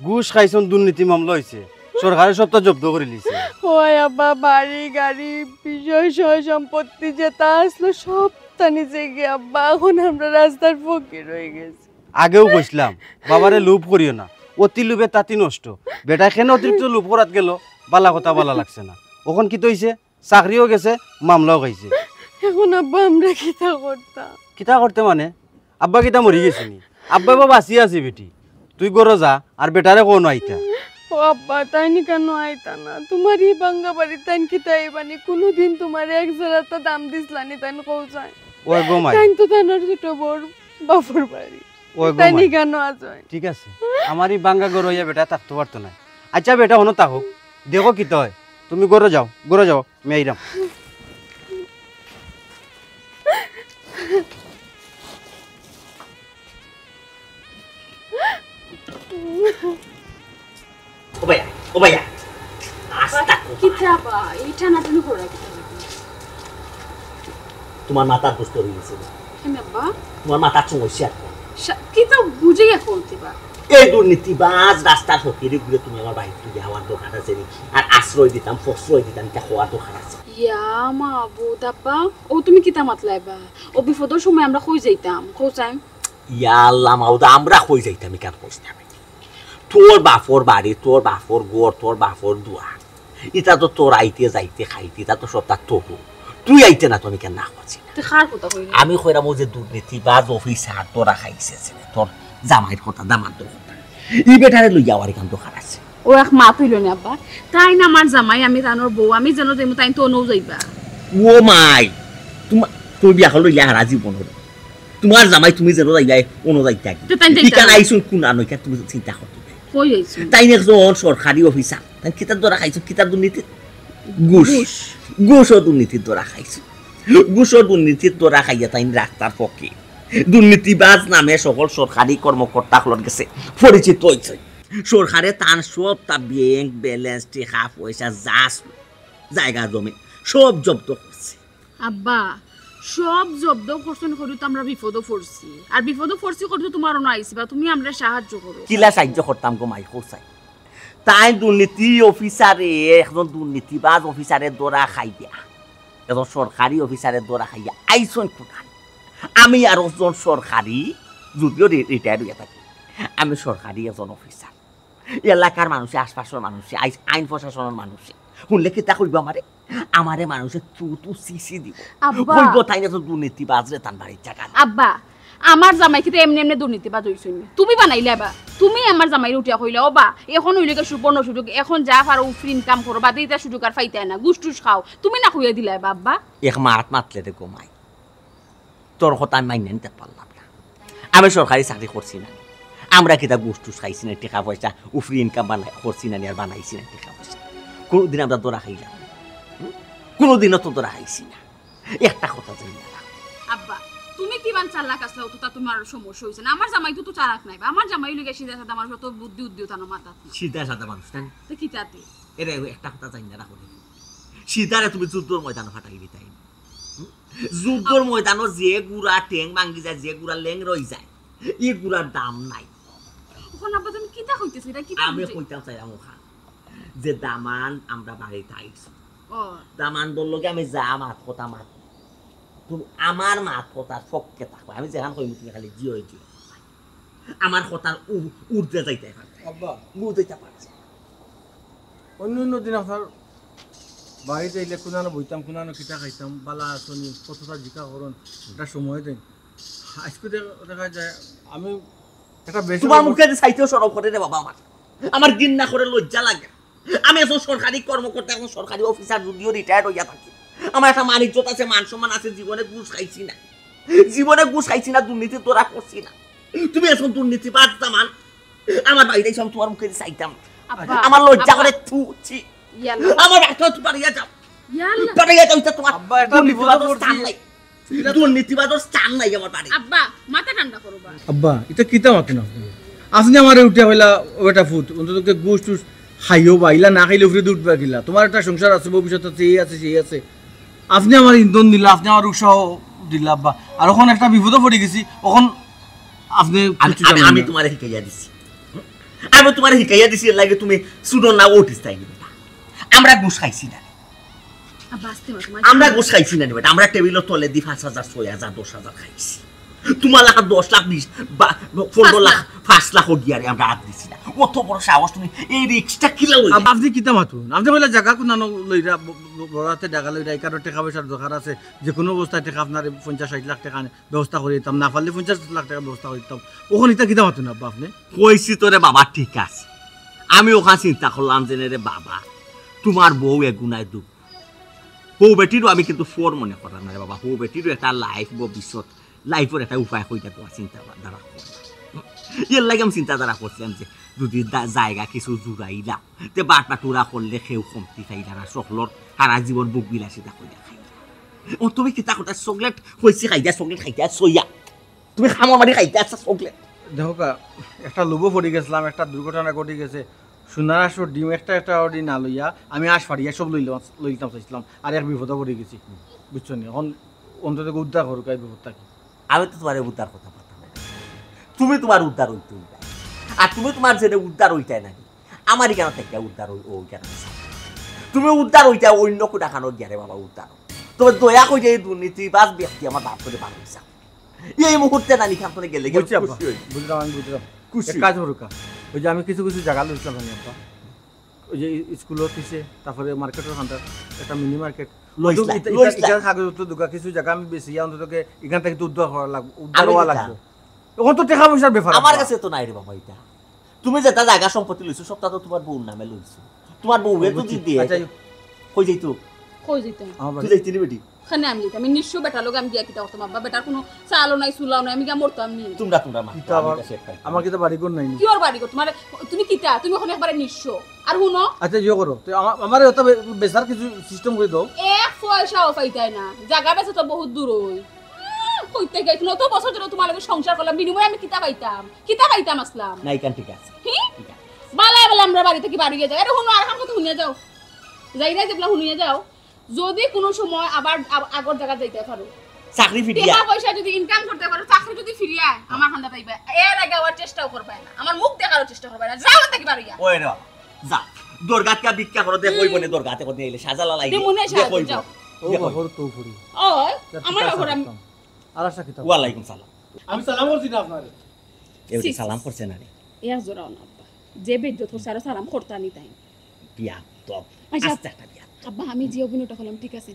ঘুষ খাইছন দুর্নীতি মামলা হয়েছে সরকারে সবটা জব্দ করে লিছে ওই আব্বা বাড়ি গাড়ি বিষয় সয় সম্পত্তি যেটা আসলো সব তা নিচে গিয়ে আব্বা এখন আমরা রাস্তার ফকির হয়ে গেছি আগেও কইছিলাম বাবারে লোভ করিও না অতি লোভে তাতি নষ্ট বেটা কেন অতিরিক্ত লোভ করাত গেল বালা কথা বালা লাগছে না ওখান কি তৈছে চাকরিও গেছে মামলাও খাইছে এখন আব্বা আমরা কিতা করতাম কিতা করতে মানে আব্বা কিতা মরি গেছে নি আব্বা বাবা বাঁচিয়ে আছে বেটি তুই গরো যা আর বেটারে কোন আইতা ও আব্বা তাইনি কেন আইতা না তোমার এই বাঙ্গা বাড়ি তাইন কিতা আইবানি কোনোদিন তোমার এক জোড়াটা দাম দিসলানি তাইন কৌছায় ওই গোমাই তাইন তো তাইনের ছোট বড় বাপুর বাড়ি ওই তাইনি গোমাই কেন আজয় ঠিক আছে আমার এই বাঙ্গা গরো হইয়া বেটা থাকতে পারতো না আচ্ছা বেটা হনো থাকুক দেখো কি হয় তুমি গরো যাও মেয়েরাম ও ভাইয়া আস্তা কিতা বা এইটা না তুমি করে তোমার মাথার দুষ্ট হয়ে গেছে কেন আব্বা তোমার মাথার সমস্যা কিতা বুঝে গিয়া করতেবা এই দুর্নীতিবাজ রাস্তার ফকিরে ঘুরে তুমি আমার বাইক তুই আমার দোকান আছে আর আশ্রয় দিতাম প্রশ্রয় দিতাম এটা হওয়ার দোকান আছে ইয়া মা বুদাপ্পা ও তুমি কিতা মাতলাইবা ও বিপদের সময় আমরা কই যাইতাম কোচাই ইয়া আল্লাহ মাউদা আমরা কই যাইতাম কেন কইতাম তোর বাপর বাড়ি তোর বাপর গোর তোর বাপর দুয়া এটা তো তোর আইতে যাইতে খাইতে এটা তো সব তার তবু তুই আইতে না তুমি কেন না করছি আমি কইরাম যে দুর্নীতিবাজ অফিসার তোরা খাইছে তোর জামাইয়ের কথা দামার কথা ই বেটারে লই যাওয়ার এখান তো খারাপ আছে ও এক মা তুইল না আব্বা তাই না আমার জামাই আমি জানোর বউ আমি জানো যে তাই তো নও যাইবা ও মাই তুই বিয়া হলো ইয়া হারা জীবন তোমার জামাই তুমি যেন যাইলাই অন্য যাইতে ঠিকানা আইসুন কোন আনইকা তুমি চিন্তা করতে কই আইছো তাই একজন সরকারি অফিসার তাই কিতার দ্বারা খাইছো কিতার দুর্নীতি ঘুষ দুর্নীতির দ্বারা খাইছো ঘুষ দুর্নীতির দ্বারা খাইয়া তাই রাস্তার পক্ষে দুর্নীতিবাজ নামে সকল সরকারি কর্মকর্তা হল গেছে পরিচিত হয়েছে সরকারে তার সব তা ব্যাংক ব্যালেন্স টাকা পয়সা যা জায়গা জমি সব জব্দ করছে আব্বা সব জব্দ করছেন করি তো আমরা বিপদও পড়ছি আর বিপদও পড়ছি করি তো তোমারও না আইছি বা তুমি আমরা সাহায্য করো কিলা সাহায্য করতাম গো মাই কোসাই তাই দুর্নীতি অফিসারে একজন দুর্নীতিবাজ অফিসারের দ্বারা খাইয়া একজন সরকারি অফিসারের দ্বারা খাইয়া আইসন কোথায় আমি আর একজন সরকারি যদিও রিটায়ার হয়ে থাকি আমি সরকারি একজন অফিসার এলাকার মানুষে আশপাশের মানুষে আইন প্রশাসনের মানুষে শুনলে কি তা কইব আমারে মানুষে তু সিসি দিব কইব তাই না তো দুর্নীতি বাজরে তার বাড়ির জায়গা আব্বা আমার জামাই কিন্তু এমনি এমনি দুর্নীতিবাজ হইছই তুমি বানাইলে বা তুমি আমার জামাইরে উঠিয়া কইলে ও বা এখন হইলে সুবর্ণ সুযোগ এখন যা পারো ফ্রি ইনকাম করো বা দিতা সুযোগ আর পাইতে না গুষ্টুস খাও তুমি না কইয়া দিলা বাবা এক মারাত মাতলে রে গোমাই তোর কথা আমি মাইনে নিতে পারলাম না আমি সরকারি চাকরি করছি না আমরা কিতা গুষ্টুস খাইছি না টাকা পয়সা ফ্রি ইনকাম করছি না আর বানাইছি না টাকা পয়সা কোনোদিন আমরা দৌড়া খাইলাম কোনোদিনও তো দৌড়া খাইছি না একটা কথা জানি না আব্বা তুমি কি বান চালাক আসলাও তো তা তোমার সমস্যা হইছে না আমার জামাই তো চালাক নাই আমার জামাই লগে সিধা সাদা আমার যত বুদ্ধি উদ্যতানো মাথা সিধা সাদা মানুষ না তো কি তাতে এরে একটা কথা জানি না রাখো সিধারে তুমি যুদ্ধর ময়দান ফাটাই দিতাই যুদ্ধর ময়দানও যে গুড়া টেং ভাঙ্গি যায় যে গুড়া লেং রই যায় এই গুড়ার দাম নাই ওখান আব্বা তুমি কি তা হইতেছ এটা কি আমি কইতাম চাইলাম ওখান যে দামান আমরা বাড়িতে আইছি ও দামান বললোকে আমি যা মাত কথা মাত তুমি আমার মাত কথার পক্ষে থাকবে আমি যেখান কইম তুমি খালি জিও জিও আমার কথার উর্ধে যাইতে পারবে আব্বা বুঝাইতে পারছে অন্য অন্য দিন আপনার বাড়িতে এলে কোনানো বইতাম কোনানো কিতা খাইতাম বালা আসনি কতটা জিকা করুন একটা সময় দেন আজকে দেখা যায় আমি একটা বেশি তোমার মুখে যে সাইতেও সরব করে রে বাবা আমার ঘৃণা করে লজ্জা লাগে আমি এখন সরকারি কর্মকর্তা এখন সরকারি অফিসার যদিও রিটায়ার্ড হইয়া থাকি আমার একটা মান ইজ্জত আছে মান সম্মান আছে জীবনে ঘুষ খাইছি না দুর্নীতি তোরা করছি না তুমি এখন দুর্নীতি বাদ দামান আমার বাড়িতে সব তোমার মুখে চাইতাম আমার লজ্জা করে থুছি আমার বাচ্চা তুমি বাড়িয়া যাও তোমার আব্বা একটা বিপদ স্থান নাই দুর্নীতিবাদর স্থান নাই আমার বাড়ি আব্বা মাথা ঠান্ডা করো বা আব্বা এটা কিতা মাতে না আপনি আমারে উঠিয়া হইলা ওটা ফুট অন্তত গোশ টুস খাইও বাইলা না খাইলে উঠে উঠবা গিলা তোমার একটা সংসার আছে ভবিষ্যৎ আছে এই আছে সেই আছে আপনি আমার ইন্ধন দিলা আপনি আমার উৎসাহ দিলা আব্বা আর ওখানে একটা বিপদও পড়ে গেছি ওখান আপনি আমি তোমার শিখাইয়া দিছি এর লাগে তুমি শুনো না ওটিস তাই আমরা ঘুষ খাইছি না আমরা ঘুষ খাইছি না বেটা আমরা টেবিলের তলে দি 5,000 6,000 10,000 খাইছি তোমার লাখ 10 লাখ 20 15 লাখ 5 লাখ গিয়ারে আমরা হাত দিছি না কত বড় সাহস তুমি এই রিস্কটা কিলা লই আপনি কিতা মাতুন আপনি বলে জায়গা কোনানো লইরা বড়াতে টাকা লইরা কারো টাকা পয়সার দরকার আছে যে কোনো অবস্থায় টাকা আপনার 50-60 লাখ টাকা ব্যবস্থা করে দিতাম না পারলে 50 লাখ টাকা ব্যবস্থা করে দিতাম ওখানে এটা কিতা মাতুন আব্বা আপনি কইছি তোরে বাবা ঠিক আছে আমি ওখানে চিন্তা করলাম যে রে বাবা তোমার বউ এগুনায় দুঃখ বউ বেটিরও আমি কিন্তু ফোর মনে করা না বাবা বউ বেটিরও একটা লাইফ ভবিষ্যৎ লাইফের একটা উপায় হইতে তোমার চিন্তাধারা এর লাগে আমি চিন্তাধারা করছিলাম যে যদি জায়গা কিছু জুড়াইলাম তে বাটুরা করলে সেও কমতি খাইলা না সকলের সারা জীবন বুক বিলাসিতা করে খাইলা ও তুমি কিতা কথা চকলেট হয়েছে খাইতা চকলেট খাইতা সইয়া তুমি খামা মারি খাইতে আচ্ছা চকলেট দেখো একটা লোভও পড়ে গেছিলাম একটা দুর্ঘটনা ঘটে গেছে সোনার আসর ডিম একটা অর্ডি না লইয়া আমি আশ ফাড়িয়া সব লইতাম চাইছিলাম আর এক বিপদে পড়ে গেছি বুঝছো নি এখন অন্তত উদ্ধার করুক এই বিপদটা কি আমি তো তোমার উদ্ধার কথা বলতাম তুমি তোমার উদ্ধার হইতে আর তুমি তোমার যেটা উদ্ধার হইতাই নাকি আমারই কেন থেকে উদ্ধার ওই কেন তুমি উদ্ধার হইতে অন্য কো দেখানো গিয়ারে বাবা উদ্ধার তবে দয়া করে এই দুর্নীতিবাজ ব্যক্তি আমার বাপ করে পার হইছে এই মুহূর্তে না লিখাম করে গেলে বুঝলাম আমি বুঝলাম কাজ হরুকা ওই যে আমি কিছু কিছু জায়গা লইছিলাম আপা ওই যে স্কুলের পিছে তারপরে মার্কেটের খান্তার একটা মিনি মার্কেট কাগজপত্র দোকান কিছু জায়গা আমি বেশি অন্তত এখান থেকে তো উদ্ধার হওয়া লাগবে উদ্ধার হওয়া লাগবে ওখান তো টাকা পয়সার ব্যাপার আমার কাছে তো নাই রে বাবা এটা তুমি যেটা জায়গা সম্পত্তি লইছো সবটা তো তোমার বউর নামে লইছো তোমার বউ এ যদি দিয়ে কই যাইতো তুই যাইতি রে বেটি খানে আমি আমি নিশ্চয় বেটা লোক আমি গিয়া কিতা করতাম বাবা বেটার কোনো চালও নাই সুলাও নাই আমি গিয়া মরতাম নি তোমরা মা আমার কি তো বাড়ি কোন নাই কি ওর বাড়ি কো তোমার তুমি কিতা তুমি ওখানে একবারে নিশ্চয় আর হুনো আচ্ছা ইয়ে করো তো আমার ওটা বেচার কিছু সিস্টেম করে দাও এক পয়সাও পাইতাই না জায়গা বেচে তো বহুত দূর হই কইতে গেছিল তো বছর ধরে তোমার লগে সংসার করলাম বিনিময়ে আমি কিতা পাইতাম আসলাম নাই কান ঠিক আছে ঠিক আছে বালা আমরা বাড়ি থেকে বাড়ি গিয়ে যাই আরে হুনো আর কথা শুনিয়া যাও যাই না যেগুলা শুনিয়া যাও যদি কোনো সময় আবার আগর জায়গা যাইতে পারো চাকরি ফিরিয়া টাকা পয়সা যদি ইনকাম করতে পারো চাকরি যদি ফিরিয়া আমার হান্ডা পাইবা এর আগে আবার চেষ্টাও করবে না আমার মুখ দেখারও চেষ্টা করবে না যাও থেকে পারিয়া ওই রে যা দরগাত কা ভিক্ষা করো দে কই বনে দরগাতে কোন এলে সাজালা লাগি দে কই যাও ও হর তো ফুরি ওই আমার ঘর আমি আর আশা কিতা ওয়া আলাইকুম সালাম আমি সালাম করছি না আপনারে এই সালাম করছেন আরে ইয়া জোরাও না যে বেজ্জত হচ্ছে আরো সালাম করতা নি তাই বিয়া তো আচ্ছা। আস্তে একটা বিয়া আব্বা আমি যে অভিনয়টা করলাম ঠিক আছে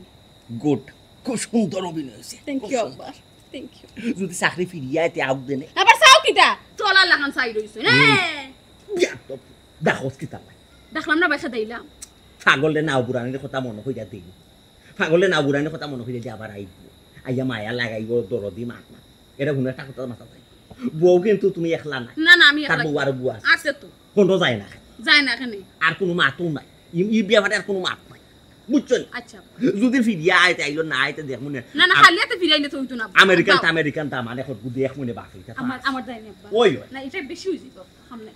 গুড খুব সুন্দর অভিনয় হয়েছে থ্যাংক ইউ আব্বা থ্যাংক ইউ যদি চাকরি ফিরিয়ে আইতে আউট দেনে আবার চাও কিটা চলার লাগান চাই রইছে বিয়া তো দেখোস কি তা দেখলাম না বাইসা দিলাম পাগলে নাও বুড়ানির কথা মনে হইয়া দিই পাগলে নাও বুড়ানির কথা মনে হইয়া দিয়ে আবার আইব আইয়া মায়া লাগাইব দরদি মাত না এটা কোনো একটা কথা মাথা যায় বউ কিন্তু তুমি একলা না না না আমি তার বউ আর বউ আছে আছে তো কোনো যায় না যায় না এখানে আর কোনো মাতও নাই ই বিয়াবারে আর কোনো মাত নাই বুঝছেন আচ্ছা যদি ফিরিয়া আইতে আইলো না আইতে দেখ মনে না না খালি হাতে ফিরাই না তুই তো না আমেরিকান তা মানে কত দেখ মনে বাকি আমার যায় না আব্বা ওই না এটা বেশি হইছে তো সামনে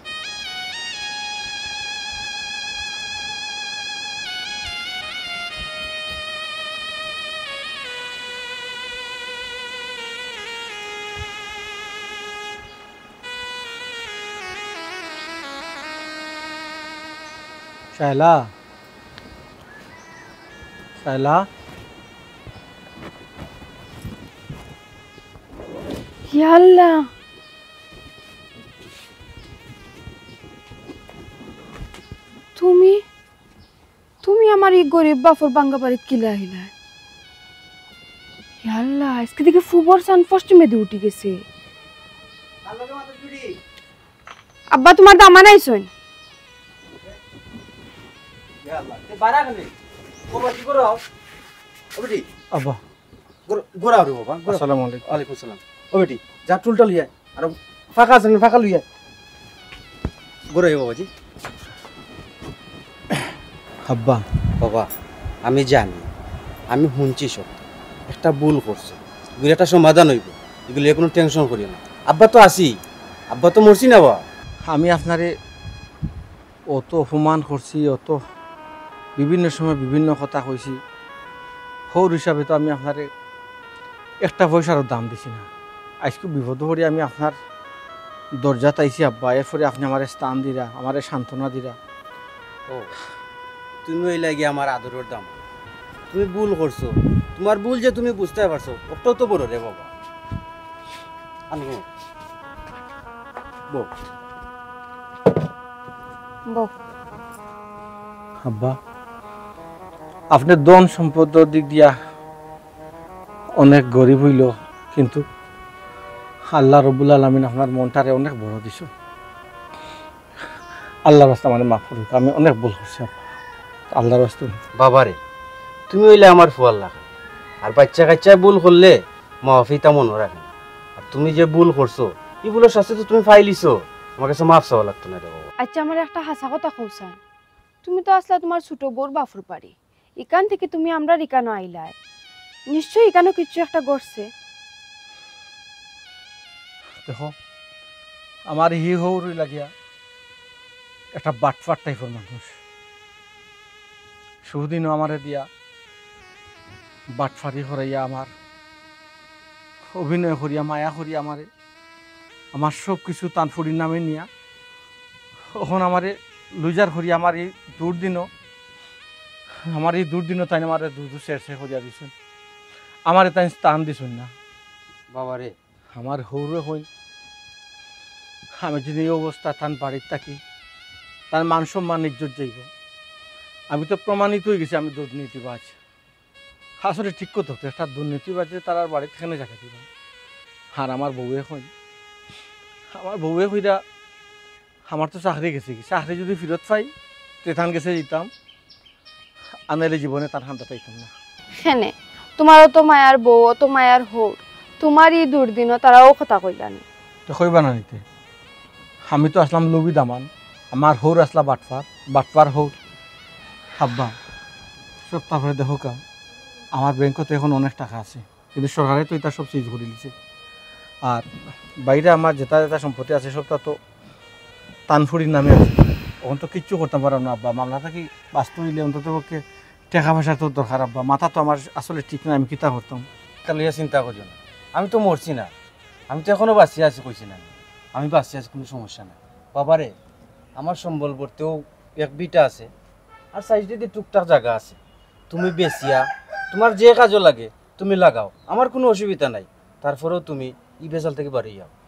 শায়লা শায়লা ইয়াল্লা তুমি তুমি আমার এই গরিব বাফর বাঙ্গা বাড়িত কিলা আহিলা ইয়াল্লা আজকে দেখে ফুবর সান পশ্চিমে দিয়ে উঠি গেছে আব্বা তোমার দামা নাই শোন আব্বা গোরা রে বাবা আসসালামু আলাইকুম ওয়ালাইকুম আসসালাম ও বেটি যা টুলটা লিয়া আর ফাঁকা আছে ফাঁকা লইয়া গোরা বাবাজি আব্বা বাবা আমি জানি আমি শুনছি সব একটা ভুল করছো এগুলো একটা সমাধান হইব এগুলো কোনো টেনশন করিও না আব্বা তো আসি আব্বা তো মরছি না বাবা আমি আপনারে অত অপমান করছি অত বিভিন্ন সময় বিভিন্ন কথা কইছি সৌর হিসাবে তো আমি আপনারে একটা পয়সারও দাম দিছি না আজকে বিপদ করে আমি আপনার দরজাত আইছি আব্বা এরপরে আপনি আমার স্থান দিরা আমার সান্ত্বনা দিরা ও তুমি এই লাগে আমার আদরের দাম তুমি ভুল করছো তোমার ভুল যে তুমি বুঝতে পারছো অত তো বড় রে বাবা আমি বউ বউ আব্বা আপনার ধন সম্পদের দিক দিয়া অনেক গরিব হইল কিন্তু আল্লাহ রব্বুল আলামিন আপনার মনটারে অনেক বড় দিছ আল্লাহর রাস্তা মানে মাফ করুক আমি অনেক ভুল করছি আল্লাহর রাস্তা বাবারে তুমি হইলে আমার ফুয়াল লাগে আর বাচ্চা কাচ্চা ভুল করলে মাফিটা মনে রাখে আর তুমি যে ভুল করছো এই ভুলের শাস্তি তো তুমি পাইলিছো আমার কাছে মাফ চাওয়া লাগতো না রে বাবা আচ্ছা আমার একটা হাসা কথা কৌসান তুমি তো আসলা তোমার ছোট বোর বাফুর পারি ইকান থেকে তুমি আমরা ইকানো আইলাই নিশ্চয়ই ইকানো কিছু একটা করছে দেখো আমার হি হৌরই লাগিয়া একটা বাটফাট টাইপের মানুষ সুদিনও আমারে দিয়া বাটফারি করাইয়া আমার অভিনয় করিয়া মায়া করিয়া আমারে আমার সব কিছু তানফুরির নামে নিয়া তখন আমারে লুজার করিয়া আমার এই দুর্দিনও তাই আমার দুধ শের করিয়া দিছেন আমার তাই স্থান দিছেন না বাবারে আমার হৌরে হইন আমি যদি এই অবস্থা তান বাড়ির থাকি তার মান সম্মান ইজ্জত যাইব আমি তো প্রমাণিত হয়ে গেছি আমি দুর্নীতিবাজ আসলে ঠিক করতে হতো একটা দুর্নীতিবাজে তার আর বাড়িতে এখানে জায়গা দিব আর আমার বউয়ে হইরা আমার তো চাকরি গেছে কি চাকরি যদি ফেরত পাই তেথান গেছে যেতাম আনাইলে জীবনে তার হান্তা পাইতাম না হেনে তোমারও তো মায়ার বউ তো মায়ার হোক তোমার এই দুর্দিনও তারাও কথা কইলানি তো কইবা না নিতে আমি তো আসলাম লবি দামান আমার হৌর আসলা বাটফার হৌর আব্বা সব তারপরে দেখো কা আমার ব্যাংকতে এখন অনেক টাকা আছে কিন্তু সরকারে তো এটা সব চিজ করে দিচ্ছে আর বাইরে আমার যেটা সম্পত্তি আছে সবটা তো তানফুরির নামে আছে তখন তো কিচ্ছু করতে পারো না আব্বা মামলা থাকি বাস্তব হইলে অন্তত পক্ষে টাকা পয়সা তো দরকার আব্বা মাথা তো আমার আসলে ঠিক না আমি কিতা করতাম কালিয়া চিন্তা করিও না আমি তো মরছি না আমি তো এখনো বাঁচিয়ে আছি কইছি না আমি বাঁচিয়ে আছি কোনো সমস্যা না বাবারে আমার সম্বলবর্তেও এক বিটা আছে আর সাইজ দিয়ে টুকটাক জায়গা আছে তুমি বেচিয়া তোমার যে কাজও লাগে তুমি লাগাও আমার কোনো অসুবিধা নাই তারপরেও তুমি ই বেজাল থেকে বাড়ি যাও